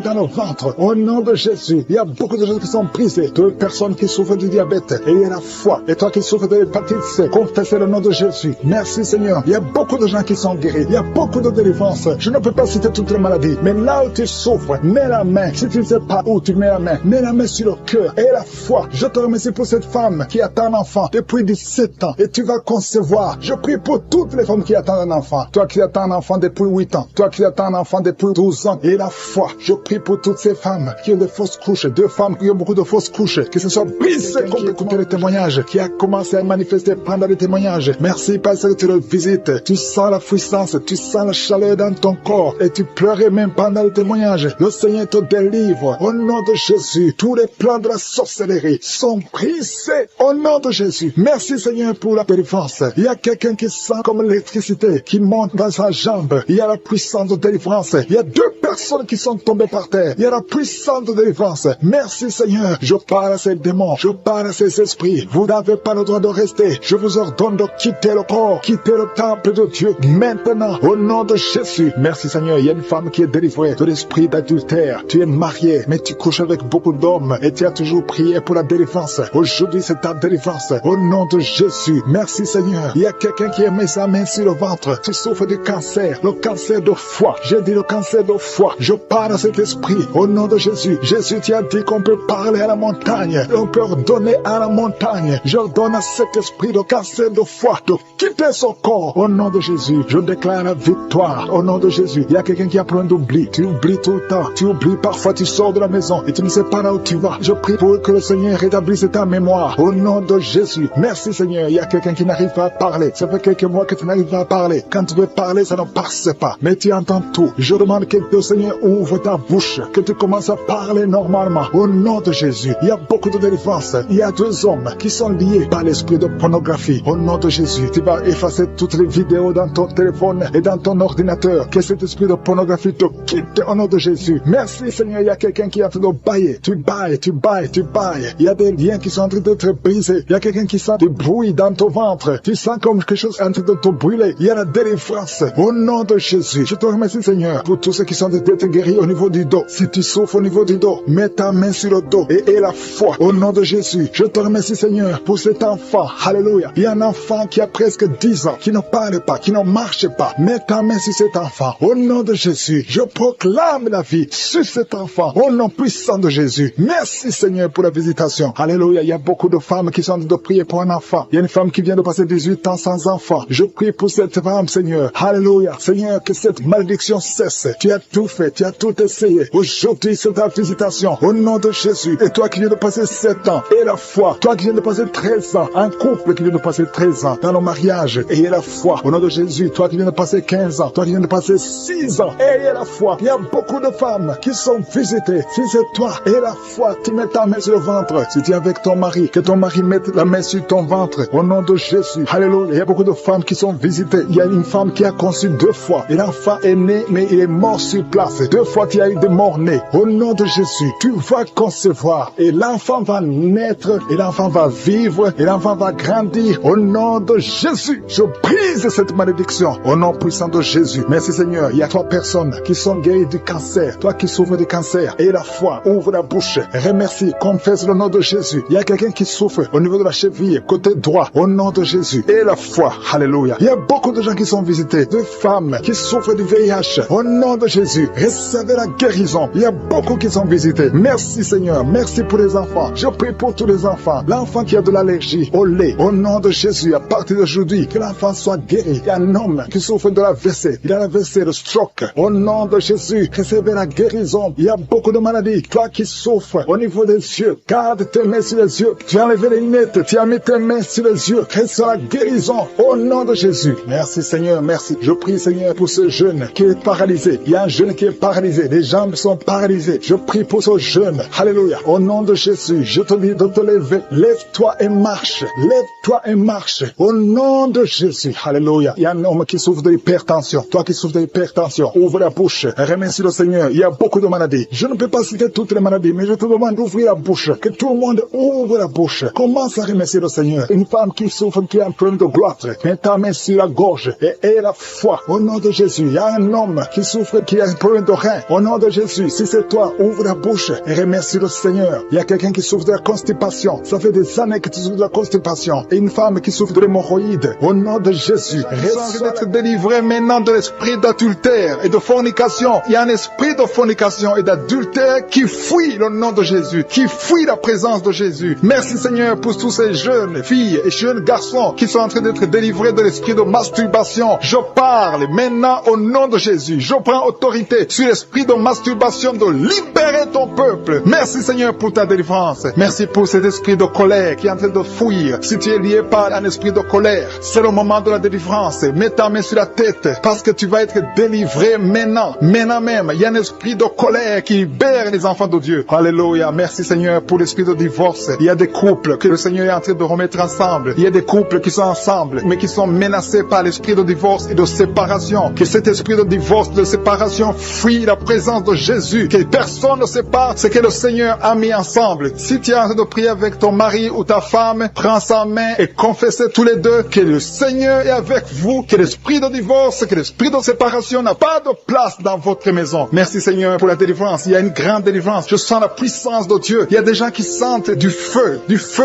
dans le ventre. Au nom de Jésus, il y a beaucoup de gens qui sont brisés. 2 personnes qui souffrent du diabète. Et il y a la foi. Et toi qui souffres de l'hépatite C, confessez le nom de Jésus. Merci Seigneur. Il y a beaucoup de gens qui sont guéris. Il y a beaucoup de délivrance. Je ne peux pas citer toutes les maladies. Mais là où tu souffres, mets la main. Si tu ne sais pas où tu mets la main sur le cœur. Et la foi. Je te remercie pour cette femme qui attend un enfant depuis 17 ans. Et tu vas concevoir. Je prie pour toutes les femmes qui attendent un enfant. Toi qui attends un enfant depuis 8 ans. Toi qui attends un enfant depuis 12 ans. Et la foi. Je prie pour toutes ces femmes qui ont des fausses couches. 2 femmes qui ont beaucoup de fausses couches. Qui se sont brisées comme écouter les témoignages. Qui a commencé à manifester pendant les témoignages. Merci parce que tu le visites. Tu sens la puissance. Tu sens la chaleur dans ton corps. Et tu pleurais même pendant le témoignage. Le Seigneur te délivre. Au nom de Jésus. Tous les plans de la sorcellerie sont brisés. Au nom de Jésus. Merci Seigneur pour la délivrance. Il y a quelqu'un qui sent comme l'électricité qui monte dans sa jambe. Il y a la puissance de délivrance. Il y a 2 personnes qui sont tombées par terre. Il y a la puissance de délivrance. Merci Seigneur. Je parle à ces démons. Je parle à ces esprits. Vous n'avez pas le droit de rester. Je vous ordonne de quitter le corps. Quitter le temple de Dieu. Maintenant. Au nom de Jésus. Merci Seigneur. Il y a une femme qui est délivrée de l'esprit d'adultère. Tu es marié, mais tu couches avec beaucoup d'hommes. Et tu as toujours prié pour la délivrance. Aujourd'hui, c'est ta délivrance. Au nom de Jésus. Merci Seigneur. Il y a quelqu'un qui a mis sa main sur le ventre. Tu souffres du cancer. Le cancer de foie. J'ai dit le cancer de foi. Je parle à cet esprit au nom de Jésus. Jésus, tu as dit qu'on peut parler à la montagne, on peut ordonner à la montagne. J'ordonne à cet esprit de cancer de foi de quitter son corps au nom de Jésus. Je déclare la victoire au nom de Jésus. Il y a quelqu'un qui a plein d'oubli. Tu oublies tout le temps. Tu oublies parfois, tu sors de la maison et tu ne sais pas là où tu vas. Je prie pour que le Seigneur rétablisse ta mémoire au nom de Jésus. Merci Seigneur. Il y a quelqu'un qui n'arrive pas à parler. Ça fait quelques mois que tu n'arrives pas à parler. Quand tu veux parler, ça ne passe pas. Mais tu entends tout. Je demande que le Seigneur ouvre ta bouche, que tu commences à parler normalement au nom de Jésus. Il y a beaucoup de délivrance. Il y a 2 hommes qui sont liés par l'esprit de pornographie. Au nom de Jésus, tu vas effacer toutes les vidéos dans ton téléphone et dans ton ordinateur. Que cet esprit de pornographie te quitte au nom de Jésus. Merci Seigneur. Il y a quelqu'un qui est en train de bailler. Tu bailles, tu bailles, tu bailles. Il y a des liens qui sont en train d'être brisés. Il y a quelqu'un qui sent du bruit dans ton ventre. Tu sens comme quelque chose est en train de te brûler. Il y a la délivrance au nom de Jésus. Je te remercie Seigneur pour tous ceux qui sont en train d'être guéris au niveau du dos. Si tu souffres au niveau du dos, mets ta main sur le dos et aie la foi au nom de Jésus. Je te remercie Seigneur pour cet enfant. Alléluia. Il y a un enfant qui a presque 10 ans, qui ne parle pas, qui ne marche pas. Mets ta main sur cet enfant au nom de Jésus. Je proclame la vie sur cet enfant au nom puissant de Jésus. Merci Seigneur pour la visitation. Alléluia. Il y a beaucoup de femmes qui sont en train de prier pour un enfant. Il y a une femme qui vient de passer 18 ans sans enfant. Je prie pour cette femme Seigneur. Alléluia. Seigneur, que cette malédiction cesse. Tu as tout fait, tu as tout essayé. Aujourd'hui c'est ta visitation au nom de Jésus. Et toi qui viens de passer 7 ans, et la foi. Toi qui viens de passer 13 ans, un couple qui vient de passer 13 ans dans le mariage, ayez la foi au nom de Jésus. Toi qui viens de passer 15 ans, toi qui viens de passer 6 ans, ayez la foi. Il y a beaucoup de femmes qui sont visitées. Si c'est toi, ayez la foi, tu mets ta main sur le ventre. Si tu es avec ton mari, que ton mari mette la main sur ton ventre au nom de Jésus. Alléluia. Il y a beaucoup de femmes qui sont visitées. Il y a une femme qui a conçu 2 fois et l'enfant est né mais il est mort sur place. 2 fois tu as eu des morts-nés. Au nom de Jésus, tu vas concevoir et l'enfant va naître et l'enfant va vivre et l'enfant va grandir. Au nom de Jésus, je brise cette malédiction au nom puissant de Jésus. Merci Seigneur. Il y a 3 personnes qui sont guéries du cancer. Toi qui souffres du cancer, et la foi, ouvre la bouche, remercie, confesse le nom de Jésus. Il y a quelqu'un qui souffre au niveau de la cheville, côté droit, au nom de Jésus. Et la foi, alléluia. Il y a beaucoup de gens qui sont visités, de femmes qui souffrent du VIH, au nom de Jésus. Recevez la guérison. Il y a beaucoup qui sont visités. Merci Seigneur. Merci pour les enfants. Je prie pour tous les enfants. L'enfant qui a de l'allergie au lait, au nom de Jésus, à partir d'aujourd'hui, que l'enfant soit guéri. Il y a un homme qui souffre de l'AVC. Il a l'AVC, le stroke. Au nom de Jésus, recevez la guérison. Il y a beaucoup de maladies. Toi qui souffres au niveau des yeux, garde tes mains sur les yeux. Tu as enlevé les lunettes. Tu as mis tes mains sur les yeux. Reçois la guérison au nom de Jésus. Merci Seigneur, merci. Je prie Seigneur pour ce jeune qui est paralysé. Il y a un jeune qui est paralysé. Les jambes sont paralysées. Je prie pour ce jeune. Alléluia. Au nom de Jésus, je te dis de te lever. Lève-toi et marche. Lève-toi et marche. Au nom de Jésus. Alléluia. Il y a un homme qui souffre de l'hypertension. Toi qui souffres de l'hypertension, ouvre la bouche. Remercie le Seigneur. Il y a beaucoup de maladies. Je ne peux pas citer toutes les maladies, mais je te demande d'ouvrir la bouche. Que tout le monde ouvre la bouche. Commence à remercier le Seigneur. Une femme qui souffre, qui a un problème de gloître, mets ta main sur la gorge et aie la foi. Au nom de Jésus. Il y a un homme qui souffre, qui a un problème de rein. Au nom de Jésus. Si c'est toi, ouvre la bouche et remercie le Seigneur. Il y a quelqu'un qui souffre de la constipation. Ça fait des années que tu souffres de la constipation. Et une femme qui souffre de l'hémorroïde. Au nom de Jésus. Reçois d'être délivré maintenant de l'esprit d'adultère et de fornication. Il y a un esprit de fornication et d'adultère qui fuit le nom de Jésus, qui fuit la présence de Jésus. Merci Seigneur pour tous ces jeunes filles et jeunes garçons qui sont en train d'être délivrés de l'esprit de masturbation. Je parle maintenant au nom de Jésus. Je prends autorité sur l'esprit de masturbation de libérer ton peuple. Merci Seigneur pour ta délivrance. Merci pour cet esprit de colère qui est en train de fuir. Si tu es lié par un esprit de colère, c'est le moment de la délivrance. Mets ta main sur la tête parce que tu vas être délivré maintenant. Maintenant même, il y a un esprit de colère qui libère les enfants de Dieu. Alléluia. Merci Seigneur pour l'esprit de divorce. Il y a des couples que le Seigneur est en train de remettre ensemble. Il y a des couples qui sont ensemble, mais qui sont menacés par l'esprit de divorce et de séparation. Que cet esprit de divorce, de séparation fuit la présence de Jésus. Que personne ne sépare ce que le Seigneur a mis ensemble. Si tu es en train de prier avec ton mari ou ta femme, prends sa main et confessez tous les deux que le Seigneur est avec vous, que l'esprit de divorce, que l'esprit de séparation n'a pas de place dans votre maison. Merci Seigneur pour la délivrance. Il y a une grande délivrance. Je sens la puissance de Dieu. Il y a des gens qui sentent du feu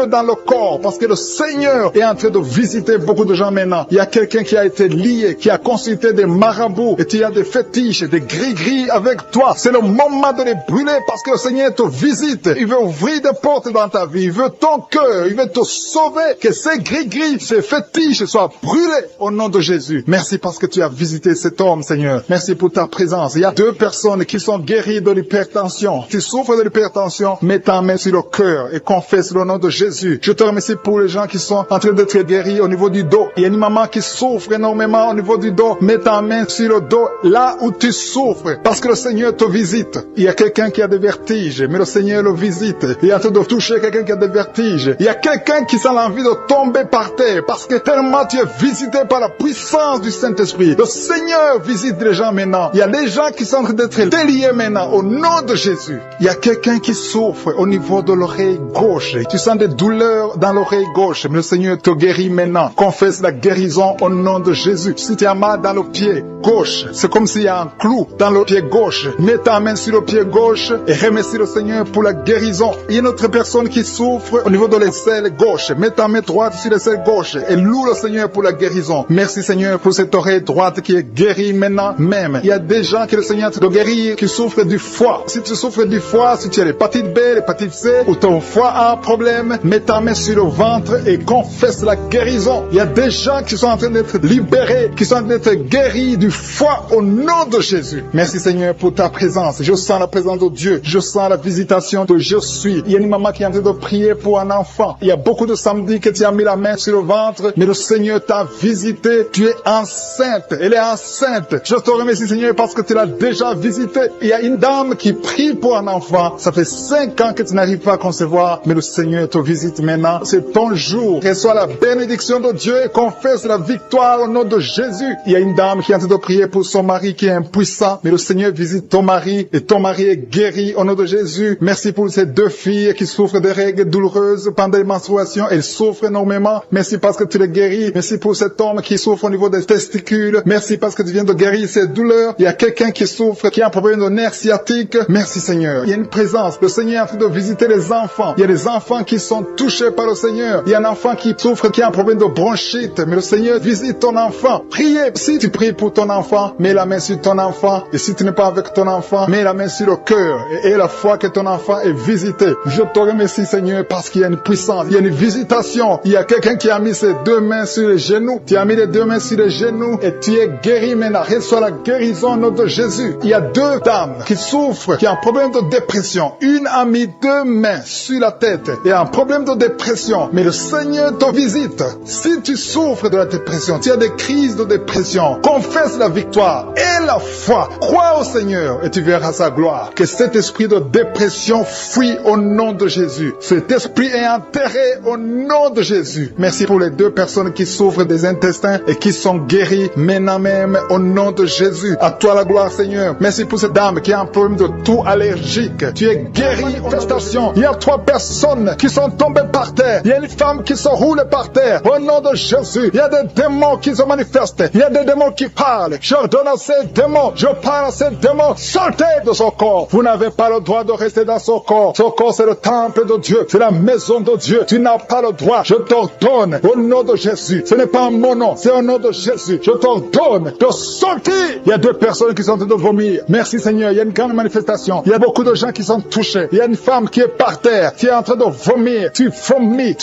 dans le corps parce que le Seigneur est en train de visiter beaucoup de gens maintenant. Il y a quelqu'un qui a été lié, qui a consulté des marabouts et tu as des fétiches, des gris-gris avec toi. C'est le moment de les brûler parce que le Seigneur te visite. Il veut ouvrir des portes dans ta vie. Il veut ton cœur. Il veut te sauver. Que ces gris-gris, ces fétiches soient brûlés au nom de Jésus. Merci parce que tu as visité cet homme, Seigneur. Merci pour ta présence. Il y a 2 personnes qui sont guéries de l'hypertension. Tu souffres de l'hypertension, mets ta main sur le cœur et confesse le nom de Jésus. Je te remercie pour les gens qui sont en train d'être guéris au niveau du dos. Il y a une maman qui souffre énormément au niveau du dos. Mets ta main sur le dos, là où tu souffres, parce que le Seigneur te visite. Il y a quelqu'un qui a des vertiges, mais le Seigneur le visite. Il est en train de toucher quelqu'un qui a des vertiges. Il y a quelqu'un qui sent l'envie de tomber par terre, parce que tellement tu es visité par la puissance du Saint-Esprit. Le Seigneur visite les gens maintenant. Il y a des gens qui sont en train d'être déliés maintenant, au nom de Jésus. Il y a quelqu'un qui souffre au niveau de l'oreille gauche. Tu sens des douleurs dans l'oreille gauche, mais le Seigneur te guérit maintenant. Confesse la guérison au nom de Jésus. Si tu as mal dans le pied gauche, c'est comme s'il y a un clou dans le pied gauche. Mets ta main sur le pied gauche et remercie le Seigneur pour la guérison. Il y a une autre personne qui souffre au niveau de l'aisselle gauche. Mets ta main droite sur l'aisselle gauche et loue le Seigneur pour la guérison. Merci Seigneur pour cette oreille droite qui est guérie maintenant même. Il y a des gens que le Seigneur te guérit qui souffrent du foie. Si tu souffres du foie, si tu as l'hépatite B, l'hépatite C ou ton foie a un problème, mets ta main sur le ventre et confesse la guérison. Il y a des gens qui sont en train d'être libérés, qui sont en train d'être guéris du foie au nom de Jésus. Merci Seigneur pour ta présence. Je sens la présence de Dieu. Je sens la visitation de je suis. Il y a une maman qui est en train de prier pour un enfant. Il y a beaucoup de samedis que tu as mis la main sur le ventre, mais le Seigneur t'a visité. Tu es enceinte. Elle est enceinte. Je te remercie Seigneur parce que tu l'as déjà visité. Il y a une dame qui prie pour un enfant. Ça fait 5 ans que tu n'arrives pas à concevoir, mais le Seigneur te visite maintenant. C'est ton jour. Reçois la bénédiction de Dieu et confesse la victoire au nom de Jésus. Il y a une dame qui est en train de prier pour son mari qui est impuissant, mais le Seigneur visite ton mari et ton mari est guéri au nom de Jésus. Merci pour ces 2 filles qui souffrent de règles douloureuses pendant les menstruations. Elles souffrent énormément. Merci parce que tu les guéris. Merci pour cet homme qui souffre au niveau des testicules. Merci parce que tu viens de guérir ces douleurs. Il y a quelqu'un qui souffre, qui a un problème de nerf sciatique. Merci Seigneur. Il y a une présence. Le Seigneur est en train de visiter les enfants. Il y a des enfants qui sont touchés par le Seigneur. Il y a un enfant qui souffre, qui a un problème de bronchite. Mais le Seigneur visite ton enfant. Priez. Si tu pries pour ton enfant, mets la main sur ton enfant. Et si tu n'es pas avec ton enfant, mets la main sur le cœur. Et la foi que ton enfant est visité. Je te remercie Seigneur parce qu'il y a une puissance. Il y a une visitation. Il y a quelqu'un qui a mis ses 2 mains sur les genoux. Tu as mis les 2 mains sur les genoux et tu es guéri maintenant. Reçois la guérison au nom de Jésus. Il y a 2 dames qui souffrent, qui ont un problème de dépression. Une a mis 2 mains sur la tête et a un problème de dépression. Mais le Seigneur te visite. Si tu souffres de la dépression, tu as des crises de dépression, confesse la victoire et la foi. Crois au Seigneur et tu verras sa gloire. Que cet esprit de dépression fuit au nom de Jésus. Cet esprit est enterré au nom de Jésus. Merci pour les 2 personnes qui souffrent des intestins et qui sont guéries maintenant même au nom de Jésus. À toi la gloire Seigneur. Merci pour cette dame qui a un problème de toux allergique. Tu es guéri. Manifestation. Il y a 3 personnes qui sont tombées par terre. Il y a une femme qui se roule par terre. Au nom de Jésus. Il y a des démons qui se manifestent. Il y a des démons qui parlent. J'ordonne à ces démons. Je parle à ces démons. Sortez de son corps. Vous n'avez pas le droit de rester dans son corps. Son corps c'est le temple de Dieu. C'est la maison de Dieu. Tu n'as pas le droit. Je t'ordonne au nom de Jésus. Ce n'est pas mon nom. C'est au nom de Jésus. Je t'ordonne de sortir. Il y a 2 personnes qui sont en train de vomir. Merci Seigneur. Il y a une grande manifestation. Il y a beaucoup de gens qui sont touchés. Il y a une femme qui est par terre. Tu es en train de vomir. Tu vomis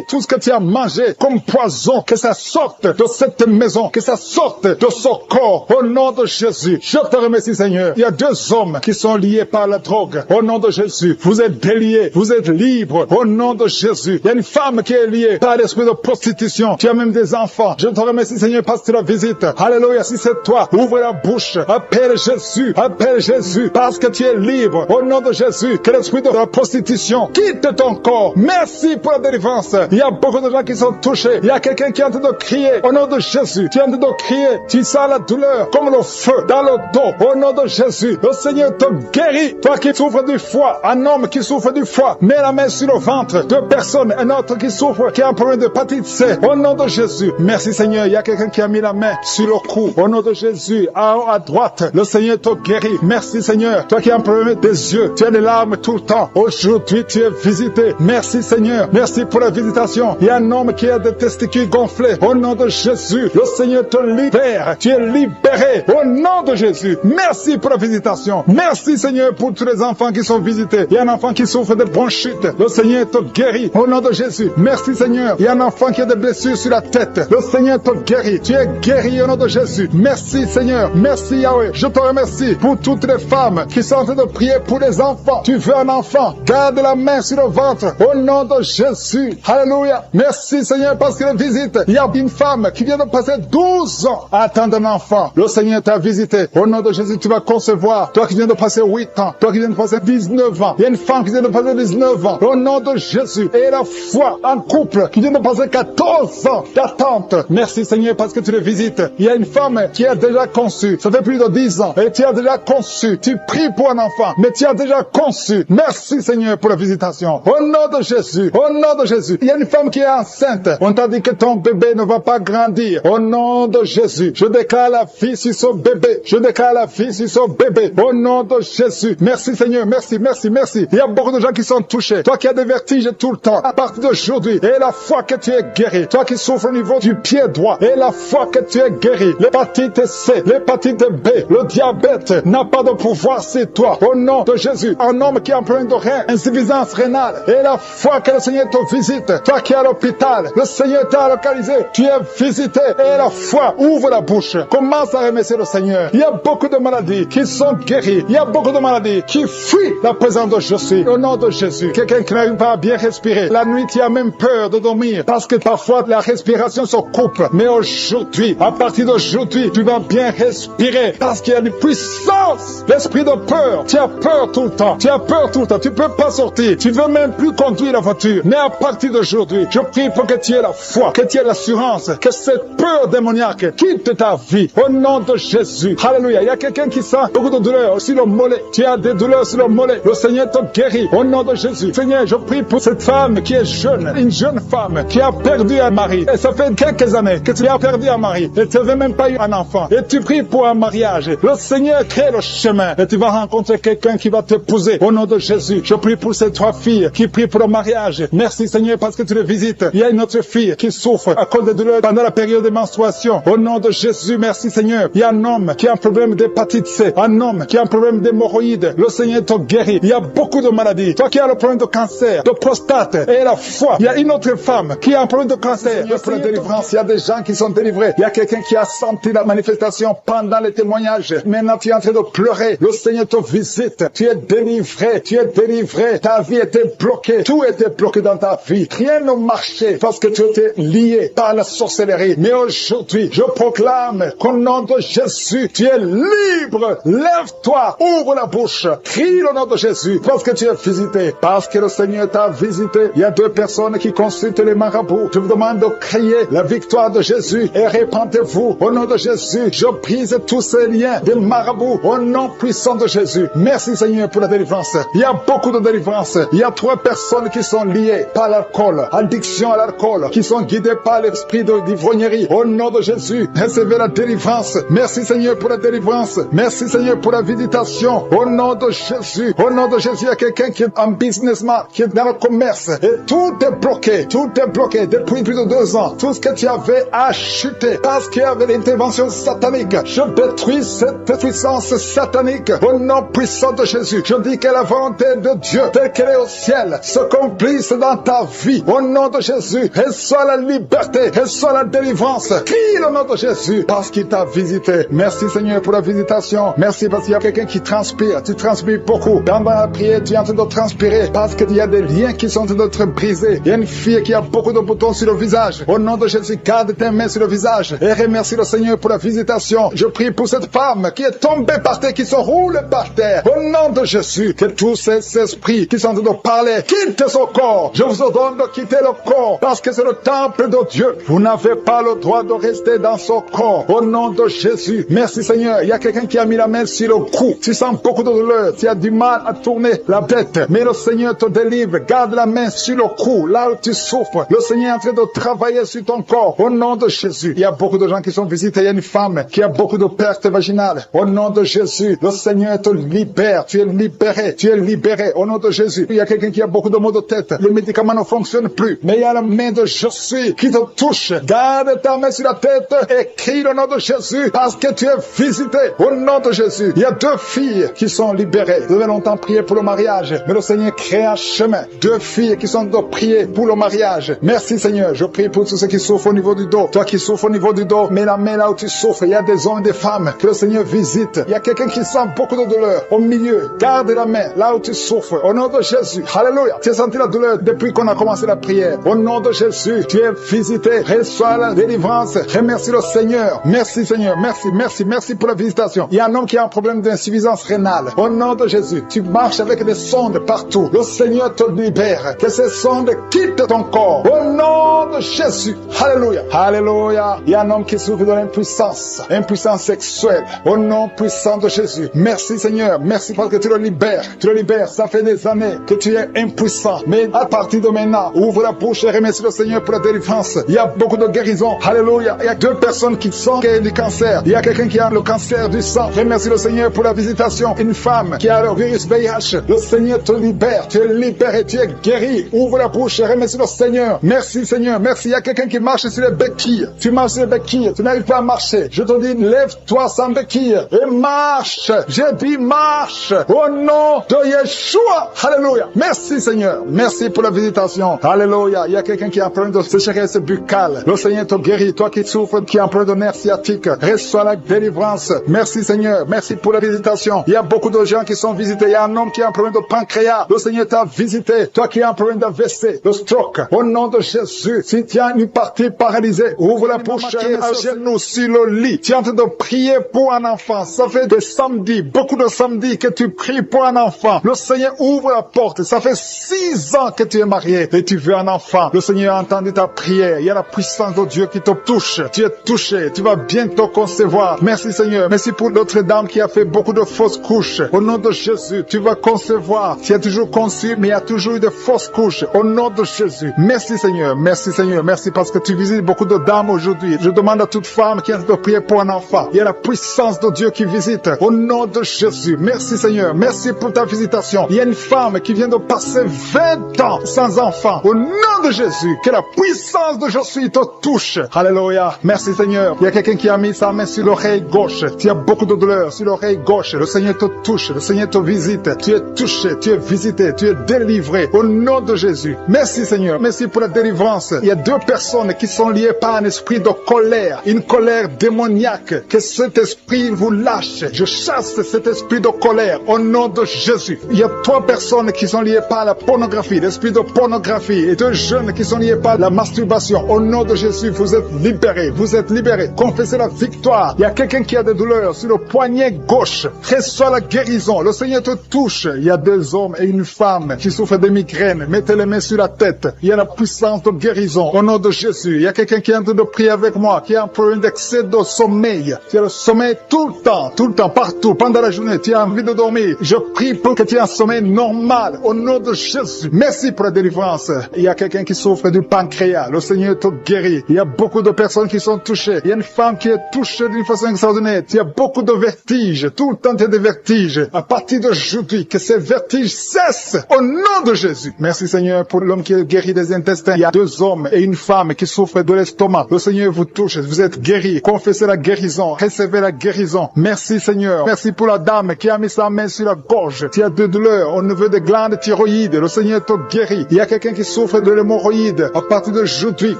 tout ce que tu as mangé comme poison. Que ça sorte de cette maison. Que ça sorte de son corps. Au nom de Jésus. Je te remercie Seigneur. Il y a 2 hommes qui sont liés par la drogue. Au nom de Jésus. Vous êtes déliés. Vous êtes libres. Au nom de Jésus. Il y a une femme qui est liée par l'esprit de prostitution. Tu as même des enfants. Je te remercie Seigneur parce que tu la visites. Alléluia. Si c'est toi, ouvre la bouche. Appelle Jésus. Appelle Jésus. Parce que tu es libre. Au nom de Jésus. Que l'esprit de la prostitution quitte ton corps. Merci pour la délivrance. Il y a beaucoup de gens qui sont touchés. Il y a quelqu'un qui est en train de crier. Au nom de Jésus. Tu es en train de crier. Tu sens la douleur comme le feu dans le dos. Au nom de Jésus. Le Seigneur te guérit. Toi qui souffres du foie. Un homme qui souffre du foie. Mets la main sur le ventre. 2 personnes. Un autre qui souffre, qui a un problème de hépatite C. Au nom de Jésus. Merci Seigneur. Il y a quelqu'un qui a mis la main sur le cou. Au nom de Jésus. À droite. Le Seigneur te guérit. Merci Seigneur. Toi qui as un problème des yeux. Tu as des larmes tout le temps. Aujourd'hui tu es visité. Merci Seigneur. Merci pour la visitation. Il y a un homme qui a des testicules gonflés. Au nom de Jésus. Le Seigneur te libère. Tu es libéré. Au nom de Jésus. Merci pour la visitation. Merci Seigneur pour tous les enfants qui sont visités. Il y a un enfant qui souffre de bronchite. Le Seigneur te guérit. Au nom de Jésus. Merci Seigneur. Il y a un enfant qui a des blessures sur la tête. Le Seigneur te guérit. Tu es guéri au nom de Jésus. Merci Seigneur. Merci Yahweh. Je te remercie pour toutes les femmes qui sont en train de prier pour les enfants. Tu veux un enfant. Garde la main sur le ventre. Au nom de Jésus. Alléluia. Merci Seigneur parce que visite. Il y a une femme qui vient de passer 12 ans à attendre un enfant. Le Seigneur t'a visité. Au nom de Jésus, tu vas concevoir. Toi qui viens de passer 8 ans. Toi qui viens de passer 19 ans. Il y a une femme qui vient de passer 19 ans. Au nom de Jésus. Et la foi, un couple qui vient de passer 14 ans d'attente. Merci Seigneur parce que tu les visites. Il y a une femme qui a déjà conçu. Ça fait plus de 10 ans. Et tu as déjà conçu. Tu pries pour un enfant. Mais tu as déjà conçu. Merci Seigneur pour la visitation. Au nom de Jésus. Au nom de Jésus. Il y a une femme qui est enceinte. On t'a dit que ton bébé ne va pas grandir. Au nom de Jésus. Je déclare la vie sur son bébé. Je déclare la vie sur son bébé. Au nom de Jésus. Merci Seigneur. Merci, merci, merci. Il y a beaucoup de gens qui sont touchés. Toi qui as des vertiges tout le temps. À partir d'aujourd'hui. Et la foi que tu es guéri. Toi qui souffres au niveau du pied droit. Et la foi que tu es guéri. L'hépatite C. L'hépatite B. Le diabète n'a pas de pouvoir sur toi. Au nom de Jésus. Un homme qui a un problème de rein. Insuffisance rénale. Et la foi que le Seigneur te visite. Toi qui es à l'hôpital. Le Seigneur t'a localisé. Tu es visité. Et la foi ouvre la bouche. Commence à remercier le Seigneur. Il y a beaucoup de maladies qui sont guéries. Il y a beaucoup de maladies qui fuient la présence de Jésus. Au nom de Jésus. Quelqu'un qui n'arrive pas à bien respirer. La nuit, tu as même peur de dormir. Parce que parfois, la respiration se coupe. Mais aujourd'hui, à partir d'aujourd'hui, tu vas bien respirer. Parce qu'il y a une puissance. L'esprit de peur. Tu as peur tout le temps. Tu as peur tout le temps. Tu peux pas sortir. Tu ne veux même plus conduire la voiture. Mais à partir d'aujourd'hui, je prie pour que tu aies la foi, que tu aies l'assurance, que cette peur démoniaque quitte ta vie. Au nom de Jésus. Alléluia. Il y a quelqu'un qui sent beaucoup de douleurs sur le mollet. Tu as des douleurs sur le mollet. Le Seigneur te guérit. Au nom de Jésus. Seigneur, je prie pour cette femme qui est jeune. Une jeune femme qui a perdu un mari. Et ça fait quelques années que tu as perdu un mari. Et tu n'avais même pas eu un enfant. Et tu pries pour un mariage. Le Seigneur crée le chemin. Et tu vas rencontrer quelqu'un qui va t'épouser. Au nom de Jésus. Je prie pour ces 3 filles qui prient pour le mariage. Merci Seigneur parce que tu les visites. Il y a une autre fille qui souffre à cause des douleurs pendant la période de menstruation. Au nom de Jésus, merci Seigneur. Il y a un homme qui a un problème d'hépatite C. Un homme qui a un problème d'hémorroïdes. Le Seigneur te guérit. Il y a beaucoup de maladies. Toi qui as le problème de cancer, de prostate et la foi. Il y a une autre femme qui a un problème de cancer. Pour la délivrance, il y a des gens qui sont délivrés. Il y a quelqu'un qui a senti la manifestation pendant les témoignages. Maintenant, tu es en train de pleurer. Le Seigneur te visite. Tu es délivré. Tu es délivré. Ta vie était bloquée. Tout était bloqué dans ta vie. Rien ne marchait parce que tu étais lié par la sorcellerie. Mais aujourd'hui, je proclame qu'au nom de Jésus, tu es libre. Lève-toi. Ouvre la bouche. Crie le nom de Jésus parce que tu es visité. Parce que le Seigneur t'a visité. Il y a 2 personnes qui consultent les marabouts. Je vous demande de crier la victoire de Jésus et répandez-vous. Au nom de Jésus, je brise tous ces liens des marabouts. Au nom puissant de Jésus. Merci Seigneur pour la délivrance. Il y a beaucoup de délivrance. Il y a 3 personnes qui sont liées par l'alcool, addiction à l'alcool, qui sont guidées par l'esprit d'ivrognerie. Au nom de Jésus, recevez la délivrance. Merci Seigneur pour la délivrance. Merci Seigneur pour la visitation. Au nom de Jésus. Au nom de Jésus, il y a quelqu'un qui est un businessman, qui est dans le commerce. Et tout est bloqué. Tout est bloqué depuis plus de 2 ans. Tout ce que tu avais a chuté parce qu'il y avait l'intervention satanique. Je détruis cette puissance satanique. Au nom puissant de Jésus, je dis que la volonté de Dieu, telle qu'elle est au ciel, se accomplisse dans ta vie. Au nom de Jésus, reçois la liberté, reçois la délivrance. Crie le nom de Jésus parce qu'il t'a visité. Merci Seigneur pour la visitation. Merci parce qu'il y a quelqu'un qui transpire. Tu transpires beaucoup. Dans la prière, tu es en train de transpirer parce qu'il y a des liens qui sont en train d'être brisés. Il y a une fille qui a beaucoup de boutons sur le visage. Au nom de Jésus, garde tes mains sur le visage et remercie le Seigneur pour la visitation. Je prie pour cette femme qui est tombée par terre, qui se roule par terre. Au nom de Jésus, que tous ces esprits qui sont en train de parler quittent son corps. Je vous ordonne de quitter le corps parce que c'est le temple de Dieu. Vous n'avez pas le droit de rester dans son corps. Au nom de Jésus. Merci Seigneur. Il y a quelqu'un qui a mis la main sur le cou. Tu sens beaucoup de douleur. Tu as du mal à tourner la tête. Mais le Seigneur te délivre. Garde la main sur le cou. Là où tu souffres. Le Seigneur est en train de travailler sur ton corps. Au nom de Jésus. Il y a beaucoup de gens qui sont visités. Il y a une femme qui a beaucoup de pertes vaginales. Au nom de Jésus. Le Seigneur te libère. Tu es libéré. Tu es libéré. Au nom de Jésus. Il y a quelqu'un qui a beaucoup de maux de tête. Les médicaments ne fonctionnent plus. Mais il y a la main de Jésus qui te touche. Garde ta main sur la tête et crie le nom de Jésus parce que tu es visité. Au nom de Jésus, il y a 2 filles qui sont libérées. Nous avons longtemps prié pour le mariage, mais le Seigneur crée un chemin. 2 filles qui sont priées pour le mariage. Merci Seigneur. Je prie pour tous ceux qui souffrent au niveau du dos. Toi qui souffres au niveau du dos, mets la main là où tu souffres. Il y a des hommes et des femmes que le Seigneur visite. Il y a quelqu'un qui sent beaucoup de douleur au milieu. Garde la main là où tu souffres. Au nom de Jésus. Alléluia. Tu as senti la douleur depuis qu'on a commencé la prière. Au nom de Jésus, tu es visité. Reçois la délivrance. Remercie le Seigneur. Merci Seigneur. Merci pour la visitation. Il y a un homme qui a un problème d'insuffisance rénale. Au nom de Jésus, tu marches avec des sondes partout. Le Seigneur te libère. Que ces sondes quittent ton corps. Au nom de Jésus. Alléluia. Alléluia. Il y a un homme qui souffre de l'impuissance. Impuissance sexuelle. Au nom puissant de Jésus. Merci Seigneur. Merci parce que tu le libères. Tu le libères. Ça fait des années que tu es impuissant. Mais à partir de maintenant, ouvre la bouche et remercie le Seigneur pour la délivrance. Il y a beaucoup de guérisons. Alléluia. Il y a 2 personnes qui sont guéries du cancer. Il y a quelqu'un qui a le cancer du sang. Remercie le Seigneur pour la visitation. Une femme qui a le virus VIH. Le Seigneur te libère. Tu es libéré. Tu es guéri. Ouvre la bouche et remercie le Seigneur. Merci Seigneur. Merci. Il y a quelqu'un qui marche sur les béquilles. Tu marches sur les béquilles. Tu n'arrives pas à marcher. Je te dis, lève-toi sans béquilles et marche. J'ai dit marche. Au nom de Yeshua. Alléluia. Merci Seigneur. Merci pour la visitation. Alléluia. Il y a quelqu'un qui a un problème de sécheresse buccale. Le Seigneur te guérit. Toi qui souffres, qui a un problème de nerf sciatique, reçois la délivrance. Merci Seigneur. Merci pour la visitation. Il y a beaucoup de gens qui sont visités. Il y a un homme qui a un problème de pancréas. Le Seigneur t'a visité. Toi qui as un problème d'AVC, de stroke. Au nom de Jésus. Si tu as une partie paralysée, ouvre la bouche et à genoux sur le lit. Tu es en train de prier pour un enfant. Ça fait des samedis, beaucoup de samedis que tu pries pour un enfant. Le Seigneur ouvre la porte. Ça fait 6 ans que tu es marié et tu veux un enfant. Le Seigneur a entendu ta prière. Il y a la puissance de Dieu qui te touche. Tu es touché. Tu vas bientôt concevoir. Merci Seigneur. Merci pour l'autre dame qui a fait beaucoup de fausses couches. Au nom de Jésus, tu vas concevoir. Tu as toujours conçu, mais il y a toujours eu de fausses couches. Au nom de Jésus. Merci Seigneur. Merci Seigneur. Merci parce que tu visites beaucoup de dames aujourd'hui. Je demande à toute femme qui a de prier pour un enfant. Il y a la puissance de Dieu qui visite. Au nom de Jésus. Merci Seigneur. Merci pour ta visitation. Il y a une femme qui vient de passer 20 ans sans enfant. Au nom de Jésus. Que la puissance de Jésus te touche. Alléluia. Merci Seigneur. Il y a quelqu'un qui a mis sa main sur l'oreille gauche. Tu as beaucoup de douleur sur l'oreille gauche. Le Seigneur te touche. Le Seigneur te visite. Tu es touché. Tu es visité. Tu es délivré. Au nom de Jésus. Merci Seigneur. Merci pour la délivrance. Il y a 2 personnes qui sont liées par un esprit de colère. Une colère démoniaque. Que cet esprit vous lâche. Je chasse cet esprit de colère. Au nom de Jésus. Il y a 3 personnes qui sont liées par la pornographie. L'esprit de pornographie. Et 2 jeunes qui sont liés par la masturbation. Au nom de Jésus, vous êtes libérés. Vous êtes libérés. Confessez la victoire. Il y a quelqu'un qui a des douleurs sur le poignet gauche. Reçois la guérison. Le Seigneur te touche. Il y a 2 hommes et une femme qui souffrent de migraines. Mettez les mains sur la tête. Il y a la puissance de guérison. Au nom de Jésus. Il y a quelqu'un qui est en train de prier avec moi, qui a un problème d'excès de sommeil. Tu as le sommeil tout le temps, partout, pendant la journée. Tu as envie de dormir. Je prie pour que tu aies un sommeil normal. Au nom de Jésus. Merci pour la délivrance. Il y a quelqu'un qui souffre du pancréas. Le Seigneur te guérit. Il y a beaucoup de personnes qui sont touchées. Il y a une femme qui est touchée d'une façon extraordinaire. Il y a beaucoup de vertiges. Tout le temps, il y a des vertiges. À partir d'aujourd'hui, que ces vertiges cessent. Au nom de Jésus. Merci Seigneur pour l'homme qui est guéri des intestins. Il y a 2 hommes et une femme qui souffrent de l'estomac. Le Seigneur vous touche. Vous êtes guéris. Confessez la guérison. Recevez la guérison. Merci Seigneur. Merci pour la dame qui a mis sa main sur la gorge. Tu as de douleurs au niveau des glandes thyroïdes. Le Seigneur te guérit. Il y a quelqu'un qui souffre de l'hémorroïde. À partir d'aujourd'hui,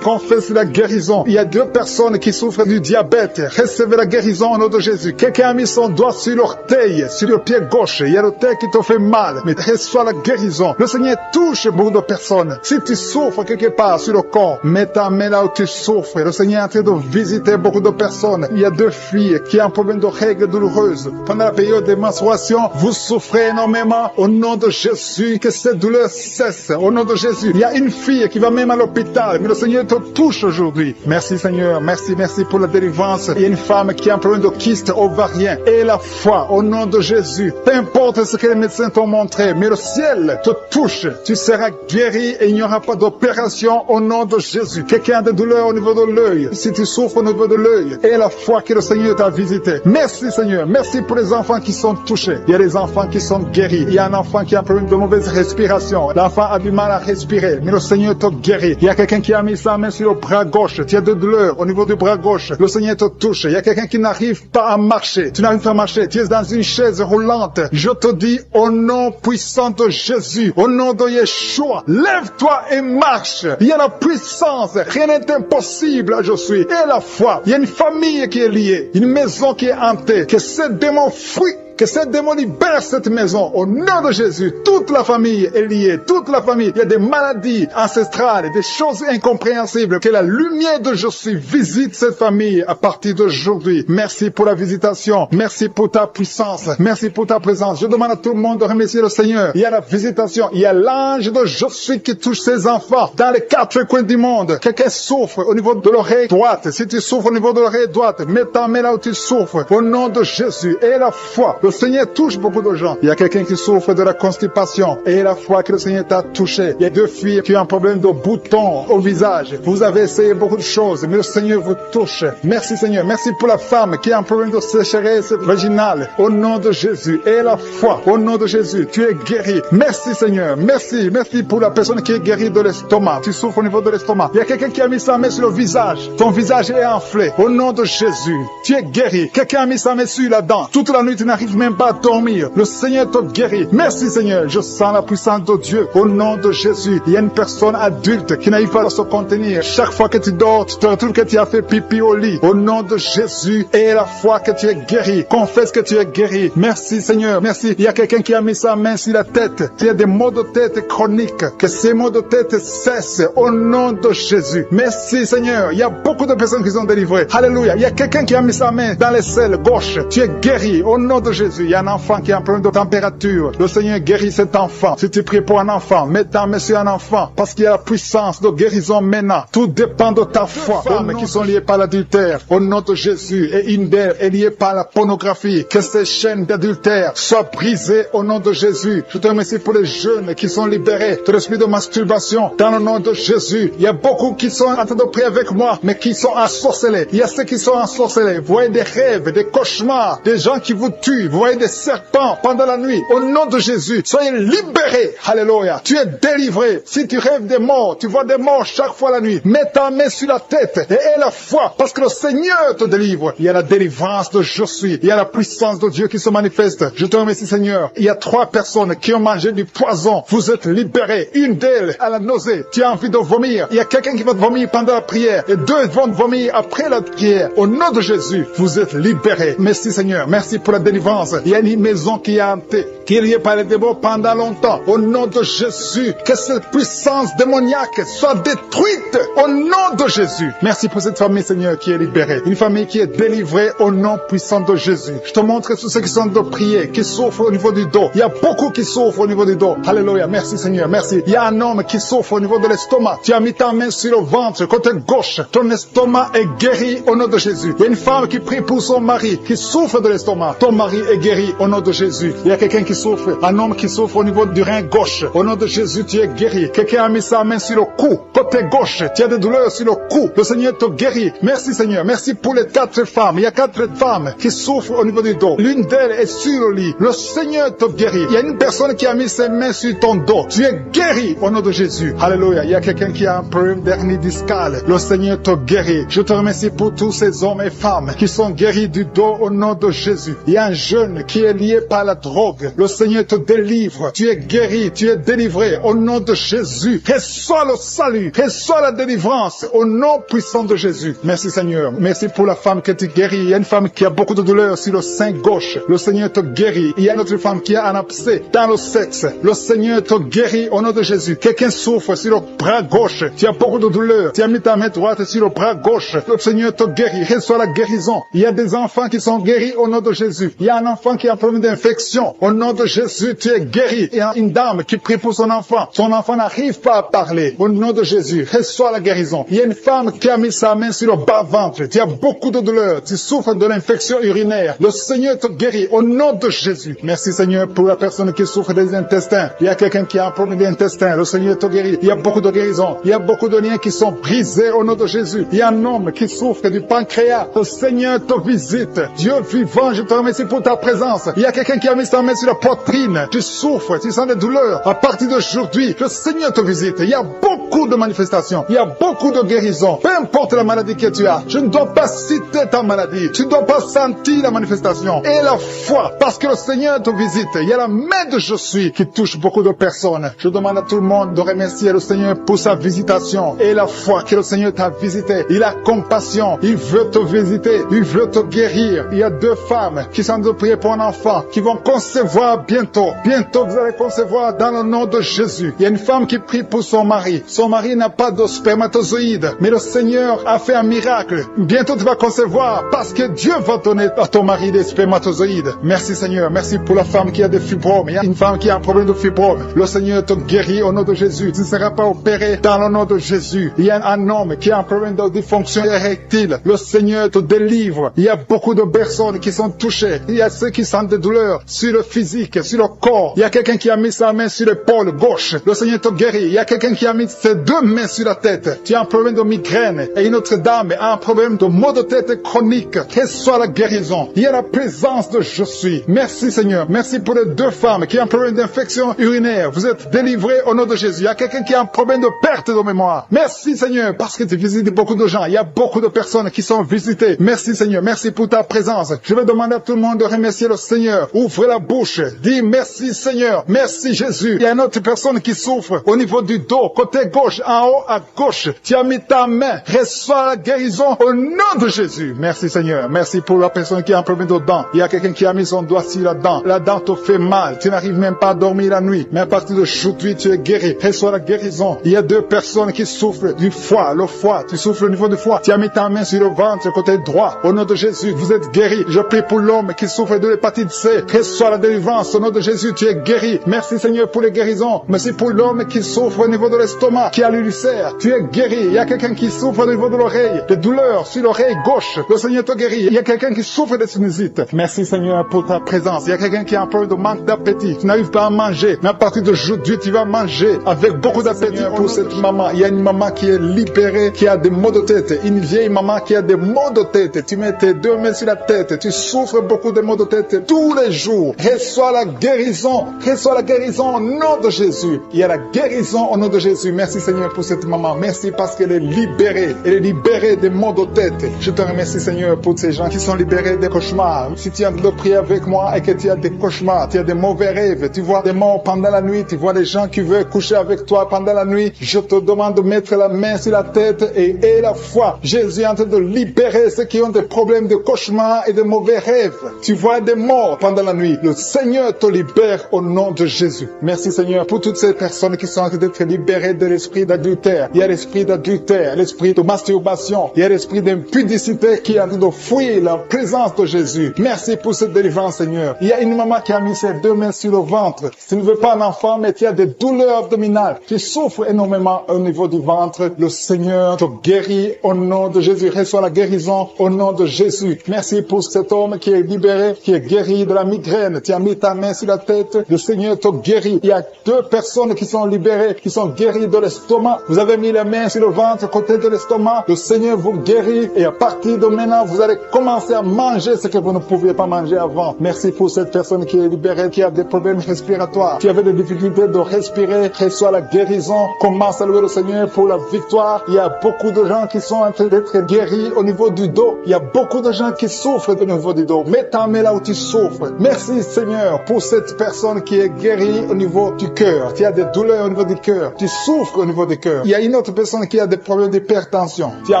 confesse la guérison. Il y a 2 personnes qui souffrent du diabète. Recevez la guérison au nom de Jésus. Quelqu'un a mis son doigt sur l'orteil, sur le pied gauche. Il y a l'orteil qui te fait mal. Mais reçois la guérison. Le Seigneur touche beaucoup de personnes. Si tu souffres quelque part sur le corps, mets ta main là où tu souffres. Le Seigneur est en train de visiter beaucoup de personnes. Il y a 2 filles qui ont un problème de règles douloureuses. Pendant la période de menstruation, vous souffrez énormément. Au nom de Jésus, que cette douleur cesse. Au nom de Jésus. Il y a une fille qui va même à l'hôpital. Mais le Seigneur te touche aujourd'hui. Merci Seigneur. Merci pour la délivrance. Il y a une femme qui a un problème de kyste ovarien. Et la foi, au nom de Jésus. Peu importe ce que les médecins t'ont montré, mais le ciel te touche. Tu seras guéri et il n'y aura pas d'opération au nom de Jésus. Quelqu'un a des douleurs au niveau de l'œil. Si tu souffres au niveau de l'œil, et la foi que le Seigneur t'a visité. Merci Seigneur. Merci pour les enfants qui sont touchés. Il y a des enfants qui sont guéris. Il y a un enfant qui a un problème de mauvaise respiration. L'enfant a du mal à respirer, mais le Seigneur te guérit. Il y a quelqu'un qui a mis sa main sur le bras gauche. Tu as des douleurs au niveau du bras gauche. Le Seigneur te touche. Il y a quelqu'un quelqu'un qui n'arrive pas à marcher. Tu n'arrives pas à marcher. Tu es dans une chaise roulante. Je te dis, au nom puissant de Jésus, au nom de Yeshua, lève-toi et marche. Il y a la puissance. Rien n'est impossible à Josué. Et la foi. Il y a une famille qui est liée. Une maison qui est hantée. Que ces démons fuient. Que ces démons libèrent cette maison au nom de Jésus. Toute la famille est liée. Toute la famille. Il y a des maladies ancestrales, des choses incompréhensibles. Que la lumière de Josué visite cette famille à partir d'aujourd'hui. Merci pour la visitation. Merci pour ta puissance. Merci pour ta présence. Je demande à tout le monde de remercier le Seigneur. Il y a la visitation. Il y a l'ange de Josué qui touche ses enfants dans les 4 coins du monde. Quelqu'un souffre au niveau de l'oreille droite. Si tu souffres au niveau de l'oreille droite, mets ta main là où tu souffres. Au nom de Jésus. Et la foi. Le Seigneur touche beaucoup de gens. Il y a quelqu'un qui souffre de la constipation. Et la fois que le Seigneur t'a touché. Il y a 2 filles qui ont un problème de boutons au visage. Vous avez essayé beaucoup de choses, mais le Seigneur vous touche. Merci Seigneur. Merci pour la femme qui a un problème de sécheresse vaginale. Au nom de Jésus. Et la foi. Au nom de Jésus. Tu es guéri. Merci Seigneur. Merci. Merci pour la personne qui est guérie de l'estomac. Tu souffres au niveau de l'estomac. Il y a quelqu'un qui a mis sa main sur le visage. Ton visage est enflé. Au nom de Jésus. Tu es guéri. Quelqu'un a mis sa main sur la dent. Toute la nuit, tu n'arrives même pas à dormir. Le Seigneur te guérit. Merci Seigneur. Je sens la puissance de Dieu. Au nom de Jésus. Il y a une personne adulte qui n'arrive pas à se contenir. Chaque fois que tu dors, tu te retrouves que tu as fait pipi au lit. Au nom de Jésus. Et la foi que tu es guéri. Confesse que tu es guéri. Merci Seigneur. Merci. Il y a quelqu'un qui a mis sa main sur la tête. Il y a des maux de tête chroniques. Que ces maux de tête cessent. Au nom de Jésus. Merci Seigneur. Il y a beaucoup de personnes qui sont délivrées. Alléluia. Il y a quelqu'un qui a mis sa main dans l'aisselle gauche. Tu es guéri. Au nom de Jésus. Il y a un enfant qui a un problème de température. Le Seigneur guérit cet enfant. Si tu pries pour un enfant, mets ta main sur un enfant. Parce qu'il y a la puissance de guérison maintenant. Tout dépend de ta foi. Femmes qui sont liées par l'adultère. Au nom de Jésus. Et une d'elles est liée par la pornographie. Que ces chaînes d'adultère soient brisées au nom de Jésus. Je te remercie pour les jeunes qui sont libérés de l'esprit de masturbation. Dans le nom de Jésus. Il y a beaucoup qui sont en train de prier avec moi, mais qui sont ensorcelés. Il y a ceux qui sont ensorcelés. Vous voyez des rêves, des cauchemars, des gens qui vous tuent. Vous voyez des serpents pendant la nuit. Au nom de Jésus, soyez libérés. Alléluia. Tu es délivré. Si tu rêves des morts, tu vois des morts chaque fois la nuit. Mets ta main sur la tête et aie la foi parce que le Seigneur te délivre. Il y a la délivrance de Josué. Il y a la puissance de Dieu qui se manifeste. Je te remercie Seigneur. Il y a 3 personnes qui ont mangé du poison. Vous êtes libérés. Une d'elles a la nausée. Tu as envie de vomir. Il y a quelqu'un qui va te vomir pendant la prière et 2 vont te vomir après la prière. Au nom de Jésus, vous êtes libérés. Merci Seigneur. Merci pour la délivrance. Il y a une maison qui est hantée, qui est liée par les démons pendant longtemps. Au nom de Jésus, que cette puissance démoniaque soit détruite au nom de Jésus. Merci pour cette famille, Seigneur, qui est libérée. Une famille qui est délivrée au nom puissant de Jésus. Je te montre tous ceux qui sont de prier, qui souffrent au niveau du dos. Il y a beaucoup qui souffrent au niveau du dos. Alléluia. Merci, Seigneur. Merci. Il y a un homme qui souffre au niveau de l'estomac. Tu as mis ta main sur le ventre, côté gauche. Ton estomac est guéri au nom de Jésus. Il y a une femme qui prie pour son mari, qui souffre de l'estomac. Ton mari est guéri au nom de Jésus. Il y a quelqu'un qui souffre, un homme qui souffre au niveau du rein gauche. Au nom de Jésus, tu es guéri. Quelqu'un a mis sa main sur le cou, côté gauche. Tu as des douleurs sur le cou. Le Seigneur te guérit. Merci Seigneur. Merci pour les 4 femmes. Il y a 4 femmes qui souffrent au niveau du dos. L'une d'elles est sur le lit. Le Seigneur te guérit. Il y a une personne qui a mis ses mains sur ton dos. Tu es guéri au nom de Jésus. Alléluia. Il y a quelqu'un qui a un problème d'hernie discale. Le Seigneur te guérit. Je te remercie pour tous ces hommes et femmes qui sont guéris du dos au nom de Jésus. Il y a un jeune qui est lié par la drogue. Le Seigneur te délivre. Tu es guéri. Tu es délivré au nom de Jésus. Reçois le salut. Reçois la délivrance au nom puissant de Jésus. Merci Seigneur. Merci pour la femme que tu guéris. Il y a une femme qui a beaucoup de douleurs sur le sein gauche. Le Seigneur te guérit. Il y a une autre femme qui a un abcès dans le sexe. Le Seigneur te guérit au nom de Jésus. Quelqu'un souffre sur le bras gauche. Tu as beaucoup de douleurs. Tu as mis ta main droite sur le bras gauche. Le Seigneur te guérit. Reçois la guérison. Il y a des enfants qui sont guéris au nom de Jésus. Il y a un enfant qui a un problème d'infection. Au nom de Jésus, tu es guéri. Il y a une dame qui prie pour son enfant. Son enfant n'arrive pas à parler. Au nom de Jésus, reçois la guérison. Il y a une femme qui a mis sa main sur le bas-ventre. Tu as beaucoup de douleurs. Tu souffres de l'infection urinaire. Le Seigneur te guérit au nom de Jésus. Merci Seigneur pour la personne qui souffre des intestins. Il y a quelqu'un qui a un problème d'intestin. Le Seigneur te guérit. Il y a beaucoup de guérisons. Il y a beaucoup de liens qui sont brisés au nom de Jésus. Il y a un homme qui souffre du pancréas. Le Seigneur te visite. Dieu vivant, je te remercie pour ta présence. Il y a quelqu'un qui a mis sa main sur la poitrine. Tu souffres, tu sens des douleurs. À partir d'aujourd'hui, le Seigneur te visite. Il y a beaucoup de manifestations. Il y a beaucoup de guérisons. Peu importe la maladie que tu as, je ne dois pas citer ta maladie. Tu ne dois pas sentir la manifestation. Et la foi, parce que le Seigneur te visite. Il y a la main de Je suis qui touche beaucoup de personnes. Je demande à tout le monde de remercier le Seigneur pour sa visitation. Et la foi que le Seigneur t'a visité. Il a compassion. Il veut te visiter. Il veut te guérir. Il y a 2 femmes qui sont de prier pour un enfant, qui vont concevoir bientôt. Bientôt, vous allez concevoir dans le nom de Jésus. Il y a une femme qui prie pour son mari. Son mari n'a pas de spermatozoïdes, mais le Seigneur a fait un miracle. Bientôt, tu vas concevoir parce que Dieu va donner à ton mari des spermatozoïdes. Merci Seigneur. Merci pour la femme qui a des fibromes. Il y a une femme qui a un problème de fibromes. Le Seigneur te guérit au nom de Jésus. Tu ne seras pas opéré dans le nom de Jésus. Il y a un homme qui a un problème de dysfonction érectile. Le Seigneur te délivre. Il y a beaucoup de personnes qui sont touchées. Il y a ceux qui sentent des douleurs sur le physique, sur le corps. Il y a quelqu'un qui a mis sa main sur l'épaule gauche. Le Seigneur te guérit. Il y a quelqu'un qui a mis ses 2 mains sur la tête. Tu as un problème de migraine. Et une autre dame a un problème de maux de tête chronique. Quelle soit la guérison. Il y a la présence de Je suis. Merci Seigneur. Merci pour les 2 femmes qui ont un problème d'infection urinaire. Vous êtes délivrés au nom de Jésus. Il y a quelqu'un qui a un problème de perte de mémoire. Merci Seigneur parce que tu visites beaucoup de gens. Il y a beaucoup de personnes qui sont visitées. Merci Seigneur. Merci pour ta présence. Je vais demander à tout le monde de remercier le Seigneur. Ouvrez la bouche. Dis merci Seigneur. Merci Jésus. Il y a une autre personne qui souffre au niveau du dos, côté gauche, en haut à gauche. Tu as mis ta main. Reçois la guérison au nom de Jésus. Merci Seigneur. Merci pour la personne qui a un problème de dents. Il y a quelqu'un qui a mis son doigt sur la dent. La dent te fait mal. Tu n'arrives même pas à dormir la nuit. Mais à partir d'aujourd'hui, tu es guéri. Reçois la guérison. Il y a 2 personnes qui souffrent du foie. Le foie. Tu souffres au niveau du foie. Tu as mis ta main sur le ventre, côté droit. Au nom de Jésus, vous êtes guéri. Je prie pour l'homme qui souffre de l'hépatite C. Reçois la délivrance. Au nom de Jésus, tu es guéri. Merci Seigneur pour les guérisons. Merci pour l'homme qui souffre au niveau de l'estomac, qui a l'ulcère. Tu es guéri. Il y a quelqu'un qui souffre au niveau de l'oreille, des douleurs sur l'oreille gauche. Le Seigneur te guérit. Il y a quelqu'un qui souffre de sinusite. Merci Seigneur pour ta présence. Il y a quelqu'un qui a un problème de manque d'appétit. Tu n'arrives pas à manger. Mais à partir d'aujourd'hui, tu vas manger avec beaucoup d'appétit pour cette maman. Il y a une maman qui est libérée, qui a des maux de tête. Une vieille maman qui a des maux de tête. Tu mets tes 2 mains sur la tête. Tu souffres beaucoup de maux de tête tous les jours. Reçois la guérison. Reçois la guérison au nom de Jésus. Il y a la guérison au nom de Jésus. Merci Seigneur pour cette maman. Merci parce qu'elle est libérée. Elle est libérée des maux de tête. Je te remercie Seigneur pour ces gens qui sont libérés des cauchemars. Si tu as de prier avec moi et que tu as des cauchemars, tu as des mauvais rêves, tu vois des morts pendant la nuit, tu vois des gens qui veulent coucher avec toi pendant la nuit, je te demande de mettre la main sur la tête et la foi. Jésus est en train de libérer ceux qui ont des problèmes de cauchemars et de mauvais rêves. Tu vois des morts pendant la nuit. Le Seigneur te libère au nom de Jésus. Merci Seigneur pour toutes ces personnes qui sont en train d'être libérées de l'esprit d'adultère. Il y a l'esprit d'adultère, l'esprit de masturbation, il y a l'esprit d'impudicité qui est en train de fuir la présence de Jésus. Merci pour cette délivrance Seigneur. Il y a une maman qui a mis ses 2 mains sur le ventre. Tu ne veux pas un enfant mais tu as des douleurs abdominales. Tu souffres énormément au niveau du ventre. Le Seigneur te guérit au nom de Jésus. Reçois la guérison au nom de Jésus. Merci pour cet homme qui est libéré, qui est guéri de la migraine. Tu as mis ta main sur la tête. Le Seigneur te guérit. Il y a 2 personnes qui sont libérées, qui sont guéries de l'estomac. Vous avez mis les mains sur le ventre, côté de l'estomac. Le Seigneur vous guérit et à partir de maintenant, vous allez commencer à manger ce que vous ne pouviez pas manger avant. Merci pour cette personne qui est libérée, qui a des problèmes respiratoires, qui avait des difficultés de respirer. Reçois la guérison. Commence à louer le Seigneur pour la victoire. Il y a beaucoup de gens qui sont en train d'être guéris au niveau du dos. Il y a beaucoup de gens qui souffrent au niveau du dos. Mets ta main là où tu souffres. Merci Seigneur pour cette personne qui est guérie au niveau du cœur. Tu as des douleurs au niveau du cœur. Tu souffres au niveau du cœur. Il y a une autre personne qui a des problèmes d'hypertension. Tu as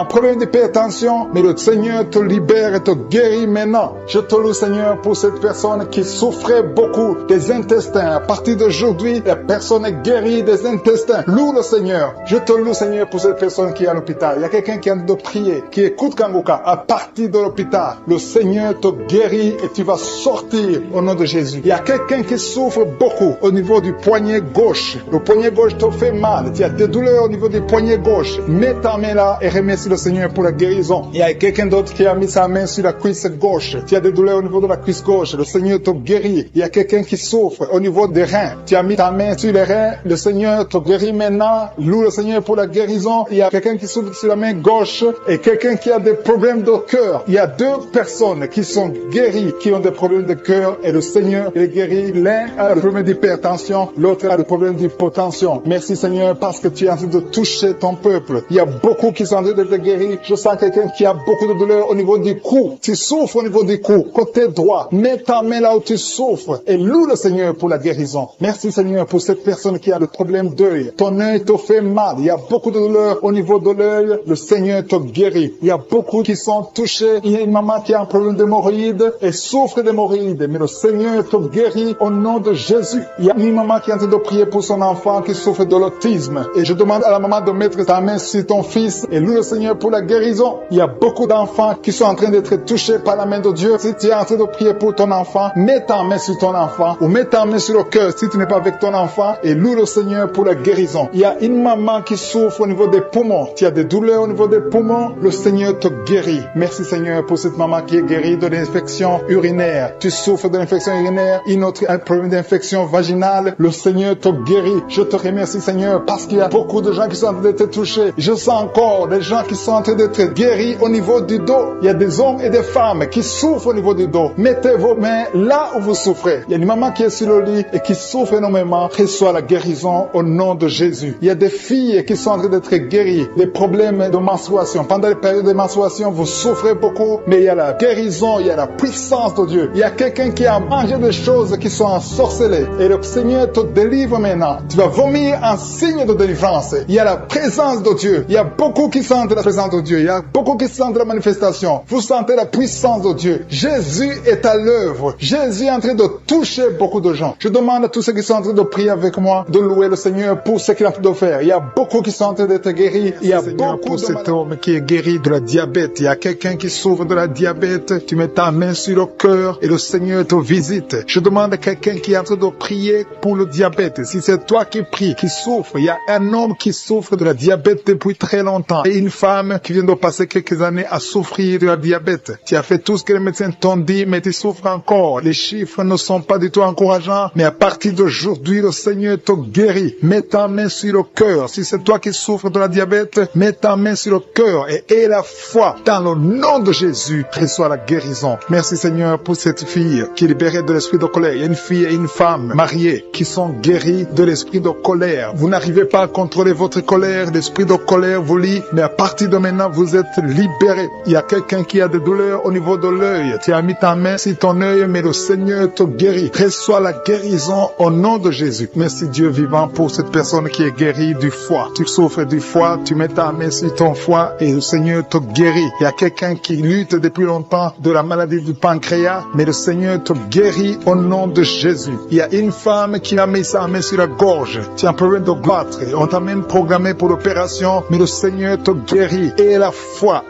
un problème d'hypertension, mais le Seigneur te libère et te guérit maintenant. Je te loue Seigneur pour cette personne qui souffrait beaucoup des intestins. À partir d'aujourd'hui, la personne est guérie des intestins. Loue le Seigneur. Je te loue Seigneur pour cette personne qui est à l'hôpital. Il y a quelqu'un qui est en train de prier, qui écoute Kangoka. À partir de l'hôpital, le Seigneur te guérit et tu vas sortir au nom de Jésus. Il y a quelqu'un qui souffre beaucoup au niveau du poignet gauche. Le poignet gauche te fait mal. Tu as des douleurs au niveau du poignet gauche. Mets ta main là et remercie le Seigneur pour la guérison. Il y a quelqu'un d'autre qui a mis sa main sur la cuisse gauche. Tu as des douleurs au niveau de la cuisse gauche. Le Seigneur te guérit. Il y a quelqu'un qui souffre au niveau des reins. Tu as mis ta main sur les reins. Le Seigneur te guérit maintenant. Loue le Seigneur pour la guérison. Il y a quelqu'un qui souffre sur la main gauche et quelqu'un qui a des problèmes de cœur. Il y a 2 personnes qui sont guéries, qui ont des problèmes de cœur et le Seigneur les guérit. L'un a le problème d'hypertension, l'autre a le problème d'hypotension. Merci Seigneur parce que tu es en train de toucher ton peuple. Il y a beaucoup qui sont en train d'être guéris. Je sens quelqu'un qui a beaucoup de douleur au niveau du cou. Tu souffres au niveau du cou, côté droit. Mets ta main là où tu souffres et loue le Seigneur pour la guérison. Merci Seigneur pour cette personne qui a le problème d'œil. Ton œil te fait mal. Il y a beaucoup de douleur au niveau de l'œil. Le Seigneur te guérit. Il y a beaucoup qui sont touchés. Il y a une maman qui a un problème d'hémorroïdes et souffre d'hémorroïdes. Mais le Seigneur te guérit au nom de Jésus. Il y a une maman qui est en train de prier pour son enfant qui souffre de l'autisme. Et je demande à la maman de mettre ta main sur ton fils et loue le Seigneur pour la guérison. Il y a beaucoup d'enfants qui sont en train d'être touchés par la main de Dieu. Si tu es en train de prier pour ton enfant, mets ta main sur ton enfant ou mets ta main sur le cœur si tu n'es pas avec ton enfant et loue le Seigneur pour la guérison. Il y a une maman qui souffre au niveau des poumons. Tu as des douleurs au niveau des poumons. Le Seigneur te guérit. Merci Seigneur pour cette maman qui est guérie de l'infection urinaire. Tu souffres de l'infection urinaire, une autre a un problème d'infection vaginale. Le Seigneur te guérit. Je te remercie Seigneur parce qu'il y a beaucoup de gens qui sont en train d'être touchés. Je sens encore des gens qui sont en train d'être guéris au niveau du dos. Il y a des hommes et des femmes qui souffrent au niveau du dos. Mettez vos mains là où vous souffrez. Il y a une maman qui est sur le lit et qui souffre énormément. Reçois la guérison au nom de Jésus. Il y a des filles qui sont en train d'être guéries. Des problèmes de menstruation. Pendant les périodes de menstruation, vous souffrez beaucoup, mais il y a la guérison, il y a la puissance de Dieu. Il y a quelqu'un qui a mangé des choses qui sont ensorcelées. Et le Seigneur te délivre maintenant. Tu vas vomir un signe de délivrance. Il y a la présence de Dieu. Il y a beaucoup qui sentent la présence de Dieu. Il y a beaucoup qui sentent la manifestation. Vous sentez la puissance de Dieu. Jésus est à l'œuvre. Jésus est en train de toucher beaucoup de gens. Je demande à tous ceux qui sont en train de prier avec moi de louer le Seigneur pour ce qu'il est en train de faire. Il y a beaucoup qui sont en train d'être guéris. Il y a beaucoup pour cet homme qui est guéri de la diabète. Il y a quelqu'un qui souffre de la diabète. Tu mets ta main sur le cœur et le Seigneur te visite. Je demande à quelqu'un qui est en train de prier pour le diabète. Si c'est toi qui pries, qui souffre, il y a un homme qui souffre de la diabète depuis très longtemps et une femme qui vient de passer quelques années à souffrir de la diabète. Tu as fait tout ce que les médecins t'ont dit, mais tu souffres encore. Les chiffres ne sont pas du tout encourageants, mais à partir d'aujourd'hui, le Seigneur te guérit. Mets ta main sur le cœur. Si c'est toi qui souffres de la diabète, mets ta main sur le cœur et aie la foi. Dans le nom de Jésus, reçois la guérison. Merci Seigneur pour cette fille qui est libérée de l'esprit de colère. Il y a une fille et une femme mariées qui sont guéries de l'esprit de colère. Vous n'arrivez pas à contrôler votre colère. L'esprit de colère vous lie, mais à partir de maintenant, vous êtes libérés. Il y a quelqu'un qui a des douleurs au niveau de l'œil. Tu as mis ta main sur ton œil, mais le Seigneur te guérit. Reçois la guérison au nom de Jésus. Merci Dieu vivant pour cette personne qui est guérie du foie. Tu souffres du foie, tu mets ta main sur ton foie et le Seigneur te guérit. Il y a quelqu'un qui lutte depuis longtemps de la maladie du pancréas, mais le Seigneur te guérit au nom de Jésus. Il y a une femme qui a mis sa main sur la gorge. Tu as un problème de goitre. On t'a même programmé pour l'opération, mais le Seigneur te guérit. Et la foi,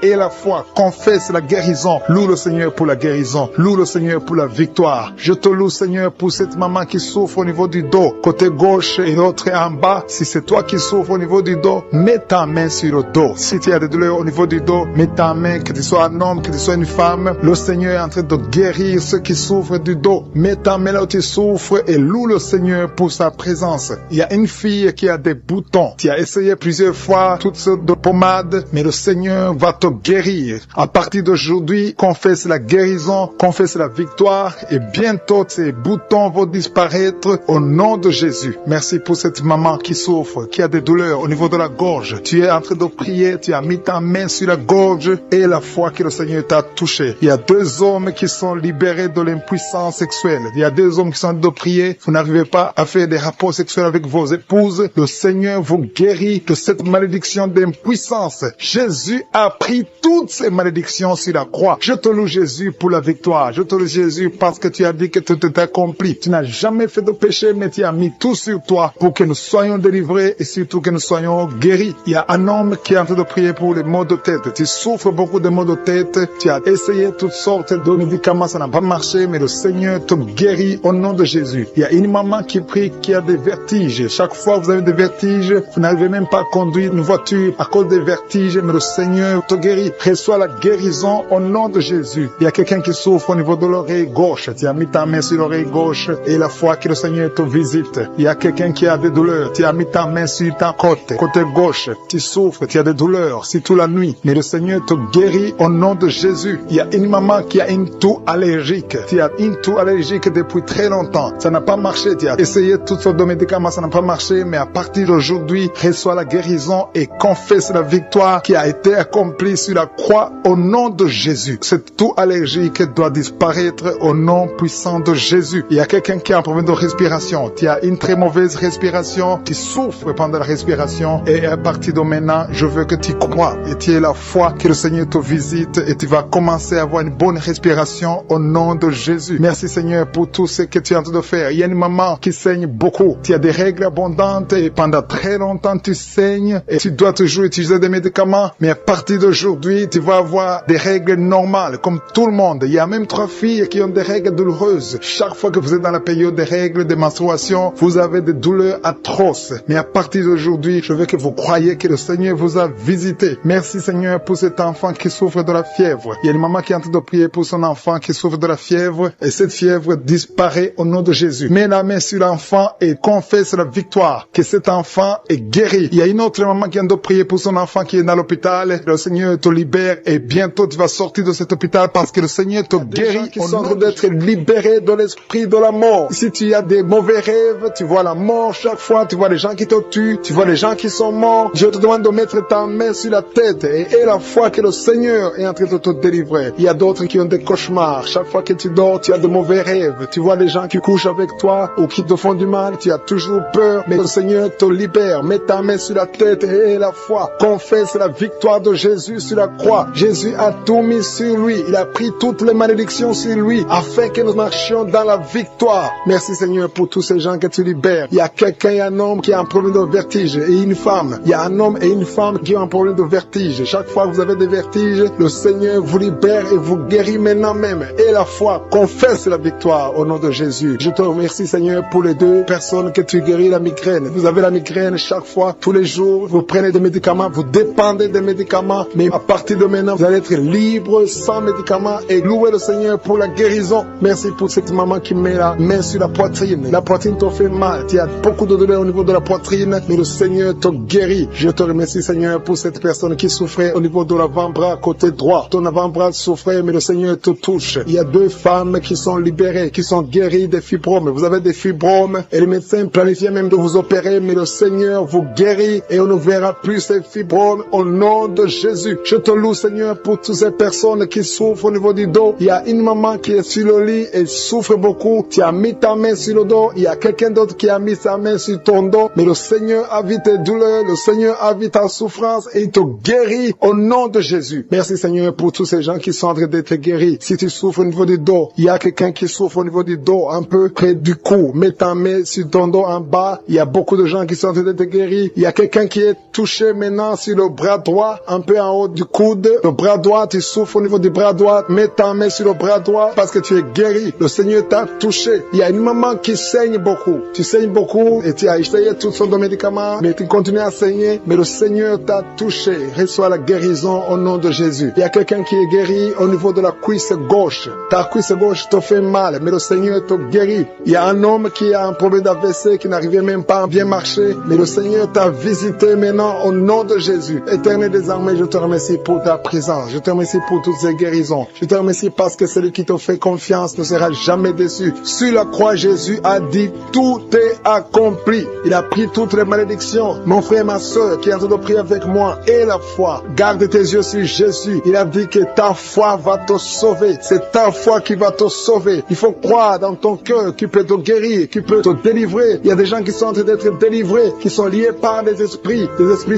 confesse la guérison. Loue le Seigneur pour la guérison. Loue le Seigneur pour la victoire. Je te loue Seigneur pour cette maman qui souffre au niveau du dos, côté gauche et l'autre en bas. Si c'est toi qui souffres au niveau du dos, mets ta main sur le dos. Si tu as des douleurs au niveau du dos, mets ta main, que tu sois un homme, que tu sois une femme. Le Seigneur est en train de guérir ceux qui souffrent du dos. Mets ta main là où tu souffres et loue le Seigneur pour sa présence. Il y a une fille qui a des boutons. Tu as essayé plusieurs fois toutes sortes de pommades, mais le Seigneur va te guérir. À partir d'aujourd'hui, confesse la guérison, confesse la victoire et bientôt ces boutons vont disparaître au nom de Jésus. Merci pour cette maman qui souffre, qui a des douleurs au niveau de la gorge. Tu es en train de prier, tu as mis ta main sur la gorge et la foi que le Seigneur t'a touché. Il y a deux hommes qui sont libérés de l'impuissance sexuelle. Il y a deux hommes qui sont en train de prier. Vous n'arrivez pas à faire des rapports sexuels avec vos épouses. Le Seigneur vous guérit de cette malédiction d'impuissance. Jésus a pris toutes ces malédictions sur la croix. Je te loue Jésus pour la victoire. Je te loue Jésus parce que tu as dit que tout est accompli. Tu n'as jamais fait de péché, mais tu as mis tout sur toi pour que nous soyons délivrés et surtout que nous soyons guéris. Il y a un homme qui est en train de prier pour les maux de tête. Tu souffres beaucoup de maux de tête. Tu as essayé toutes sortes de médicaments, ça n'a pas marché, mais le Seigneur te guérit au nom de Jésus. Il y a une maman qui prie qui a des vertiges. Chaque fois que vous avez des vertiges, vous n'arrivez même pas à conduire une voiture à cause des vertiges, mais le Seigneur te guérit. Reçois la guérison au nom de Jésus. Il y a quelqu'un qui souffre au niveau de l'oreille gauche. Tu as mis ta main sur l'oreille gauche et la foi que le Seigneur te visite. Il y a quelqu'un qui a des douleurs. Tu as mis ta main sur ta côté gauche. Tu souffres, tu as des douleurs, surtout la nuit. Mais le Seigneur te guérit au nom de Jésus. Il y a une maman qui a une toux allergique. Tu as une toux allergique depuis très longtemps. Ça n'a pas marché. Tu as essayé toutes sortes de médicaments, ça n'a pas marché. Mais à partir d'aujourd'hui, reçois la guérison et confesse la victoire qui a été accomplie sur la croix au nom de Jésus. Cette toux allergique doit disparaître au nom puissant de Jésus. Il y a quelqu'un qui a un problème de respiration. Tu as une très mauvaise respiration. Tu souffres pendant la respiration. Et à partir de maintenant, je veux que tu crois et tu aies la foi que le Seigneur te visite et tu vas commencer à avoir une bonne respiration au nom de Jésus. Merci Seigneur pour tout ce que tu es en train de faire. Il y a une maman qui saigne beaucoup. Tu as des règles abondantes et pendant très longtemps tu saignes et tu dois toujours utiliser des médicaments. Mais à partir d'aujourd'hui, tu vas avoir des règles normales comme tout le monde. Il y a même 3 filles qui ont des règles douloureuses. Chaque fois que vous êtes dans la période des règles, des menstruations, vous avez des douleurs atroces. Mais à partir d'aujourd'hui, je veux que vous croyiez que le Seigneur vous a visité. Merci Seigneur pour cet enfant qui souffre de la fièvre. Il y a une maman qui est en train de prier pour son enfant qui souffre de la fièvre et cette fièvre disparaît au nom de Jésus. Mets la main sur l'enfant et confesse la victoire que cet enfant est guéri. Il y a une autre maman qui vient de prier pour son enfant qui est dans l'hôpital. Le Seigneur te libère et bientôt tu vas sortir de cet hôpital parce que le Seigneur te guérit. Qui sont en train d'être libérés de l'esprit de la mort. Si tu as des mauvais rêves, tu vois la mort chaque fois, tu vois les gens qui te tuent, tu vois les gens qui sont morts. Je te demande de mettre ta main sur la tête et la foi que le Seigneur est en train de te délivrer. Il y a d'autres qui ont des cauchemars. Chaque fois que tu dors, tu as de mauvais rêves. Tu vois les gens qui couchent avec toi ou qui te font du mal. Tu as toujours peur, mais le Seigneur te libère. Mets ta main sur la tête et la foi. Confesse la victoire de Jésus sur la croix. Jésus a tout mis sur lui. Il a pris toutes les malédictions sur lui afin que nous marchions dans la victoire. Merci Seigneur pour tous ces gens que tu libères. Il y a quelqu'un, un homme qui a un problème de vertige et une femme. Il y a un homme et une femme qui ont un problème de vertige. Chaque fois que vous avez des vertiges, le Seigneur vous libère et vous guérit maintenant même. Et la foi confesse la victoire au nom de Jésus. Je te remercie Seigneur pour les 2 personnes que tu guéris la migraine. Vous avez la migraine chaque fois, tous les jours, vous prenez des médicaments, vous dépendez des médicaments, mais à partir de maintenant, vous allez être libre sans médicaments et louer le Seigneur pour la guérison. Merci pour cette maman qui met la main sur la poitrine. La poitrine te fait mal, tu as beaucoup de douleur au niveau de la poitrine, mais le Seigneur te guérit. Je te remercie Seigneur pour cette personne qui souffrait au niveau de l'avant-bras côté droit. Ton avant-bras souffrait, mais le Seigneur te touche. Il y a 2 femmes qui sont libérées, qui sont guéries des fibromes. Vous avez des fibromes et les médecins planifiaient même de vous opérer, mais le Seigneur vous guérit et on ne verra plus ces fibromes au nom de Jésus. Je te loue Seigneur pour toutes ces personnes qui souffrent au niveau du dos. Il y a une maman qui est sur le lit et souffre beaucoup. Tu as mis ta main sur le dos. Il y a quelqu'un d'autre qui a mis sa main sur ton dos. Mais le Seigneur a vu tes douleurs. Le Seigneur a vu ta souffrance et il te guérit au nom de Jésus. Merci Seigneur pour tous ces gens qui sont en train d'être guéris. Si tu souffres au niveau du dos, il y a quelqu'un qui souffre au niveau du dos, un peu près du cou. Mets ta main sur ton dos en bas. Il y a beaucoup de gens qui sont en train d'être guéris. Il y a quelqu'un qui est touché maintenant sur le bras droit, un peu en haut du coude. Le bras droit, tu souffres au niveau du bras droit. Mets ta main sur le bras droit parce que tu es guéri. Le Seigneur t'a touché. Il y a une maman qui saigne beaucoup. Tu saignes beaucoup et tu as essayé toutes sortes de médicaments, mais tu continues à saigner. Mais le Seigneur t'a touché. Reçois la guérison au nom de Jésus. Il y a quelqu'un qui est guéri au niveau de la cuisse gauche. Ta cuisse gauche te fait mal, mais le Seigneur te guérit. Il y a un homme qui a un problème d'AVC qui n'arrivait même pas à bien marcher, mais le Seigneur t'a visité maintenant au nom de Jésus. Éternel des armées, je te remercie pour ta présence. Je te remercie pour toutes ces guérisons. Je te remercie parce que celui qui te fait confiance ne sera jamais déçu. Sur la croix, Jésus a dit, tout est accompli. Il a pris toutes les malédictions. Mon frère, ma soeur, qui est en train de prier avec moi, et la foi. Garde tes yeux sur Jésus. Il a dit que ta foi va te sauver. C'est ta foi qui va te sauver. Il faut croire dans ton cœur qu'il peut te guérir, qu'il peut te délivrer. Il y a des gens qui sont en train d'être délivrés, qui sont liés par des esprits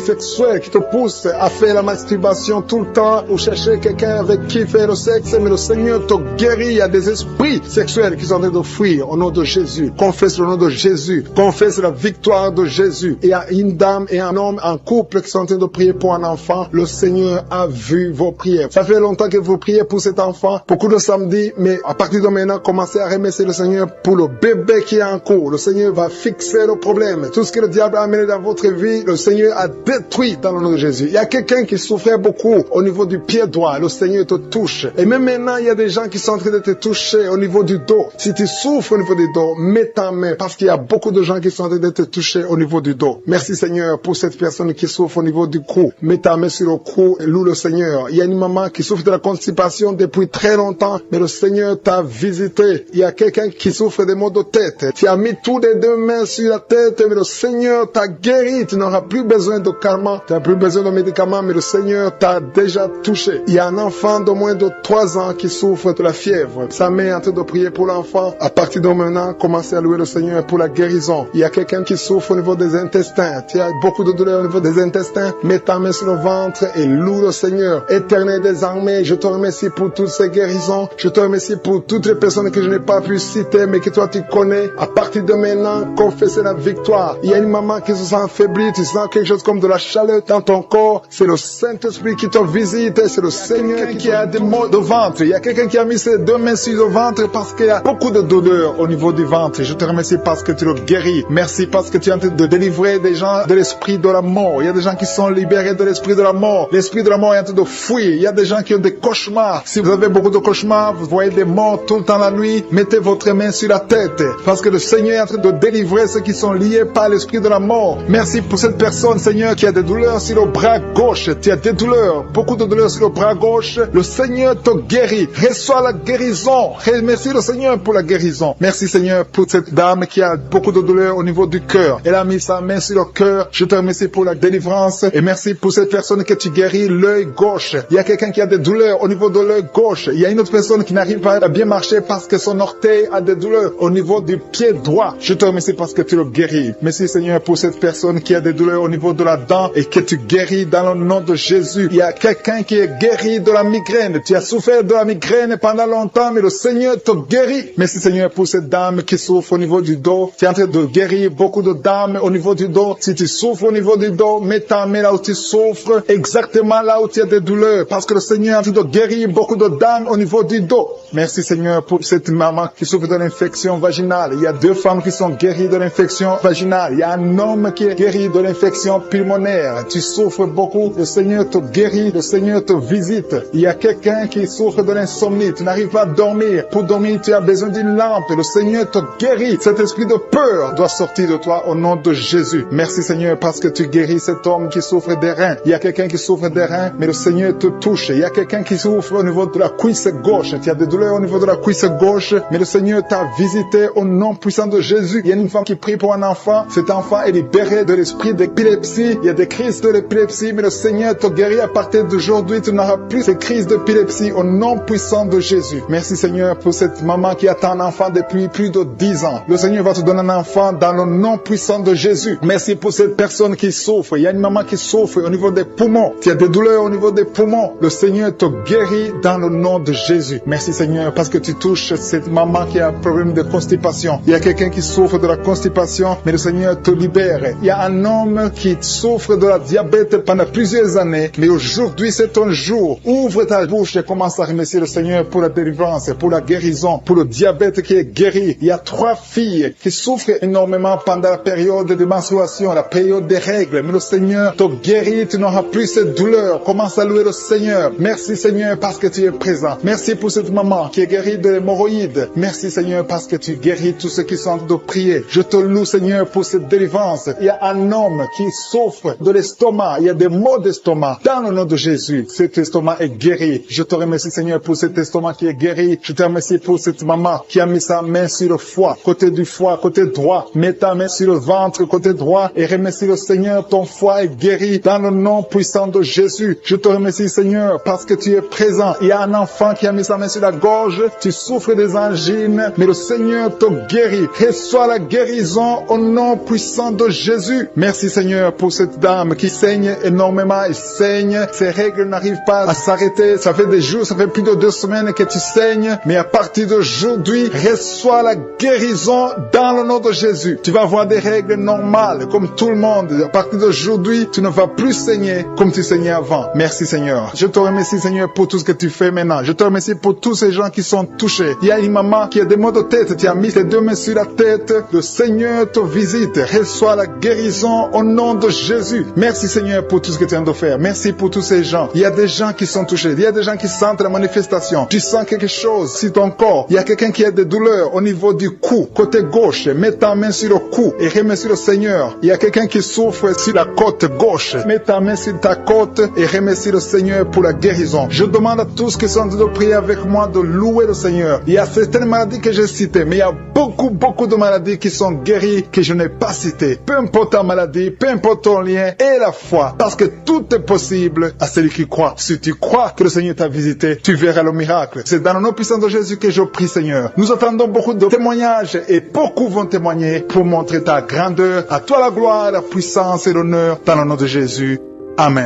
sexuels qui te poussent à faire la masturbation tout le temps ou chercher quelqu'un avec qui faire le sexe. Mais le Seigneur te guérit. Il y a des esprits sexuels qui sont en train de fuir au nom de Jésus. Confesse le nom de Jésus. Confesse la victoire de Jésus. Il y a une dame et un homme, un couple qui sont en train de prier pour un enfant. Le Seigneur a vu vos prières. Ça fait longtemps que vous priez pour cet enfant. Beaucoup de samedis, mais à partir de maintenant, commencez à remercier le Seigneur pour le bébé qui est en cours. Le Seigneur va fixer le problème. Tout ce que le diable a amené dans votre vie, le Seigneur a détruit dans le nom de Jésus. Il y a quelqu'un qui souffrait beaucoup au niveau du pied droit. Le Seigneur te touche. Et même maintenant, il y a des gens qui sont en train de te toucher au niveau du dos. Si tu souffres au niveau du dos, mets ta main parce qu'il y a beaucoup de gens qui sont en train de te toucher au niveau du dos. Merci Seigneur pour cette personne qui souffre au niveau du cou. Mets ta main sur le cou et loue le Seigneur. Il y a une maman qui souffre de la constipation depuis très longtemps. longtemps, mais le Seigneur t'a visité. Il y a quelqu'un qui souffre des maux de tête. Tu as mis tous les deux mains sur la tête, mais le Seigneur t'a guéri. Tu n'auras plus besoin de calmants, tu n'as plus besoin de médicaments, mais le Seigneur t'a déjà touché. Il y a un enfant de moins de 3 ans qui souffre de la fièvre. Sa mère est en train de prier pour l'enfant. À partir de maintenant, commencez à louer le Seigneur pour la guérison. Il y a quelqu'un qui souffre au niveau des intestins. Tu as beaucoup de douleur au niveau des intestins. Mets ta main sur le ventre et loue le Seigneur. Éternel des armées, je te remercie pour toutes ces guérisons. Je te remercie pour toutes les personnes que je n'ai pas pu citer, mais que toi tu connais. À partir de maintenant, confessez la victoire. Il y a une maman qui se sent affaiblie. Tu sens quelque chose comme de la chaleur dans ton corps. C'est le Saint-Esprit qui te visite. C'est le Seigneur qui a des maux de ventre. Il y a quelqu'un qui a mis ses 2 mains sur le ventre parce qu'il y a beaucoup de douleur au niveau du ventre. Je te remercie parce que tu le guéris. Merci parce que tu es en train de délivrer des gens de l'esprit de la mort. Il y a des gens qui sont libérés de l'esprit de la mort. L'esprit de la mort est en train de fuir. Il y a des gens qui ont des cauchemars. Si vous avez beaucoup de cauchemars, vous voyez des morts tout le temps la nuit, mettez votre main sur la tête parce que le Seigneur est en train de délivrer ceux qui sont liés par l'esprit de la mort. Merci pour cette personne, Seigneur, qui a des douleurs sur le bras gauche. Tu as des douleurs, beaucoup de douleurs sur le bras gauche. Le Seigneur te guérit. Reçois la guérison. Remercie le Seigneur pour la guérison. Merci, Seigneur, pour cette dame qui a beaucoup de douleurs au niveau du cœur. Elle a mis sa main sur le cœur. Je te remercie pour la délivrance et merci pour cette personne que tu guéris l'œil gauche. Il y a quelqu'un qui a des douleurs au niveau de l'œil gauche. Il y a une autre personne qui n'arrive pas à bien marcher parce que son orteil a des douleurs au niveau du pied droit. Je te remercie parce que tu le guéris. Merci, Seigneur, pour cette personne qui a des douleurs au niveau de la dent et que tu guéris dans le nom de Jésus. Il y a quelqu'un qui est guéri de la migraine. Tu as souffert de la migraine pendant longtemps, mais le Seigneur te guérit. Merci, Seigneur, pour cette dame qui souffre au niveau du dos. Tu es en train de guérir beaucoup de dames au niveau du dos. Si tu souffres au niveau du dos, mets ta main là où tu souffres, exactement là où tu as des douleurs, parce que le Seigneur est en train de guérir beaucoup de dames au niveau du dos. Merci, Seigneur, pour cette maman qui souffre de l'infection vaginale. Il y a 2 femmes qui sont guéries de l'infection vaginale. Il y a un homme qui est guéri de l'infection pulmonaire. Tu souffres beaucoup, le Seigneur te guérit, le Seigneur te visite. Il y a quelqu'un qui souffre de l'insomnie. Tu n'arrives pas à dormir. Pour dormir, tu as besoin d'une lampe. Le Seigneur te guérit. Cet esprit de peur doit sortir de toi au nom de Jésus. Merci, Seigneur, parce que tu guéris cet homme qui souffre des reins. Il y a quelqu'un qui souffre des reins, mais le Seigneur te touche. Il y a quelqu'un qui souffre au niveau de la cuisse gauche. Tu as des douleurs au niveau de la cuisse gauche, mais le Seigneur t'a visité au nom puissant de Jésus. Il y a une femme qui prie pour un enfant. Cet enfant est libéré de l'esprit d'épilepsie. Il y a des crises de l'épilepsie, mais le Seigneur te guérit à partir d'aujourd'hui. Tu n'auras plus ces crises d'épilepsie au nom puissant de Jésus. Merci, Seigneur, pour cette maman qui attend un enfant depuis plus de 10 ans. Le Seigneur va te donner un enfant dans le nom puissant de Jésus. Merci pour cette personne qui souffre. Il y a une maman qui souffre au niveau des poumons. Tu as des douleurs au niveau des poumons. Le Seigneur te guérit dans le nom de Jésus. Merci, Seigneur, parce que tu touches cette maman qui a un problème de constipation. Il y a quelqu'un qui souffre de la constipation, mais le Seigneur te libère. Il y a un homme qui souffre de la diabète pendant plusieurs années, mais aujourd'hui c'est ton jour. Ouvre ta bouche et commence à remercier le Seigneur pour la délivrance, pour la guérison, pour le diabète qui est guéri. Il y a 3 filles qui souffrent énormément pendant la période de menstruation, la période des règles, mais le Seigneur te guérit, tu n'auras plus cette douleur. Commence à louer le Seigneur. Merci, Seigneur, parce que tu es présent. Merci pour cette maman qui est guérie de l'hémorroïde. Merci, Seigneur, parce que tu guéris tous ceux qui sont en train de prier. Je te loue, Seigneur, pour cette délivrance. Il y a un homme qui souffre de l'estomac. Il y a des maux d'estomac. Dans le nom de Jésus, cet estomac est guéri. Je te remercie, Seigneur, pour cet estomac qui est guéri. Je te remercie pour cette maman qui a mis sa main sur le foie, côté du foie, côté droit. Mets ta main sur le ventre, côté droit, et remercie le Seigneur. Ton foie est guéri dans le nom puissant de Jésus. Je te remercie, Seigneur, parce que tu es présent. Il y a un enfant qui a mis sa main sur la gorge. Tu souffres des angines, mais le Seigneur te guérit. Reçois la guérison au nom puissant de Jésus. Merci, Seigneur, pour cette dame qui saigne énormément. Elle saigne. Ses règles n'arrivent pas à s'arrêter. Ça fait des jours, ça fait plus de 2 semaines que tu saignes. Mais à partir d'aujourd'hui, reçois la guérison dans le nom de Jésus. Tu vas avoir des règles normales, comme tout le monde. À partir d'aujourd'hui, tu ne vas plus saigner comme tu saignais avant. Merci, Seigneur. Je te remercie, Seigneur, pour tout ce que tu fais maintenant. Je te remercie pour tous ces gens qui sont touchés. Il y a une maman qui a des maux de tête. Tu as mis tes 2 mains sur la tête. Le Seigneur te visite. Reçois la guérison au nom de Jésus. Merci, Seigneur, pour tout ce que tu viens de faire. Merci pour tous ces gens. Il y a des gens qui sont touchés. Il y a des gens qui sentent la manifestation. Tu sens quelque chose sur ton corps. Il y a quelqu'un qui a des douleurs au niveau du cou, côté gauche. Mets ta main sur le cou et remercie le Seigneur. Il y a quelqu'un qui souffre sur la côte gauche. Mets ta main sur ta côte et remercie le Seigneur pour la guérison. Je demande à tous qui sont en train de prier prier avec moi, de louer le Seigneur. Il y a certaines maladies que j'ai citées, mais il y a beaucoup de maladies qui sont guéries que je n'ai pas citées. Peu importe ta maladie, peu importe ton lien et la foi, parce que tout est possible à celui qui croit. Si tu crois que le Seigneur t'a visité, tu verras le miracle. C'est dans le nom puissant de Jésus que je prie, Seigneur. Nous attendons beaucoup de témoignages et beaucoup vont témoigner pour montrer ta grandeur. À toi la gloire, la puissance et l'honneur dans le nom de Jésus. Amen.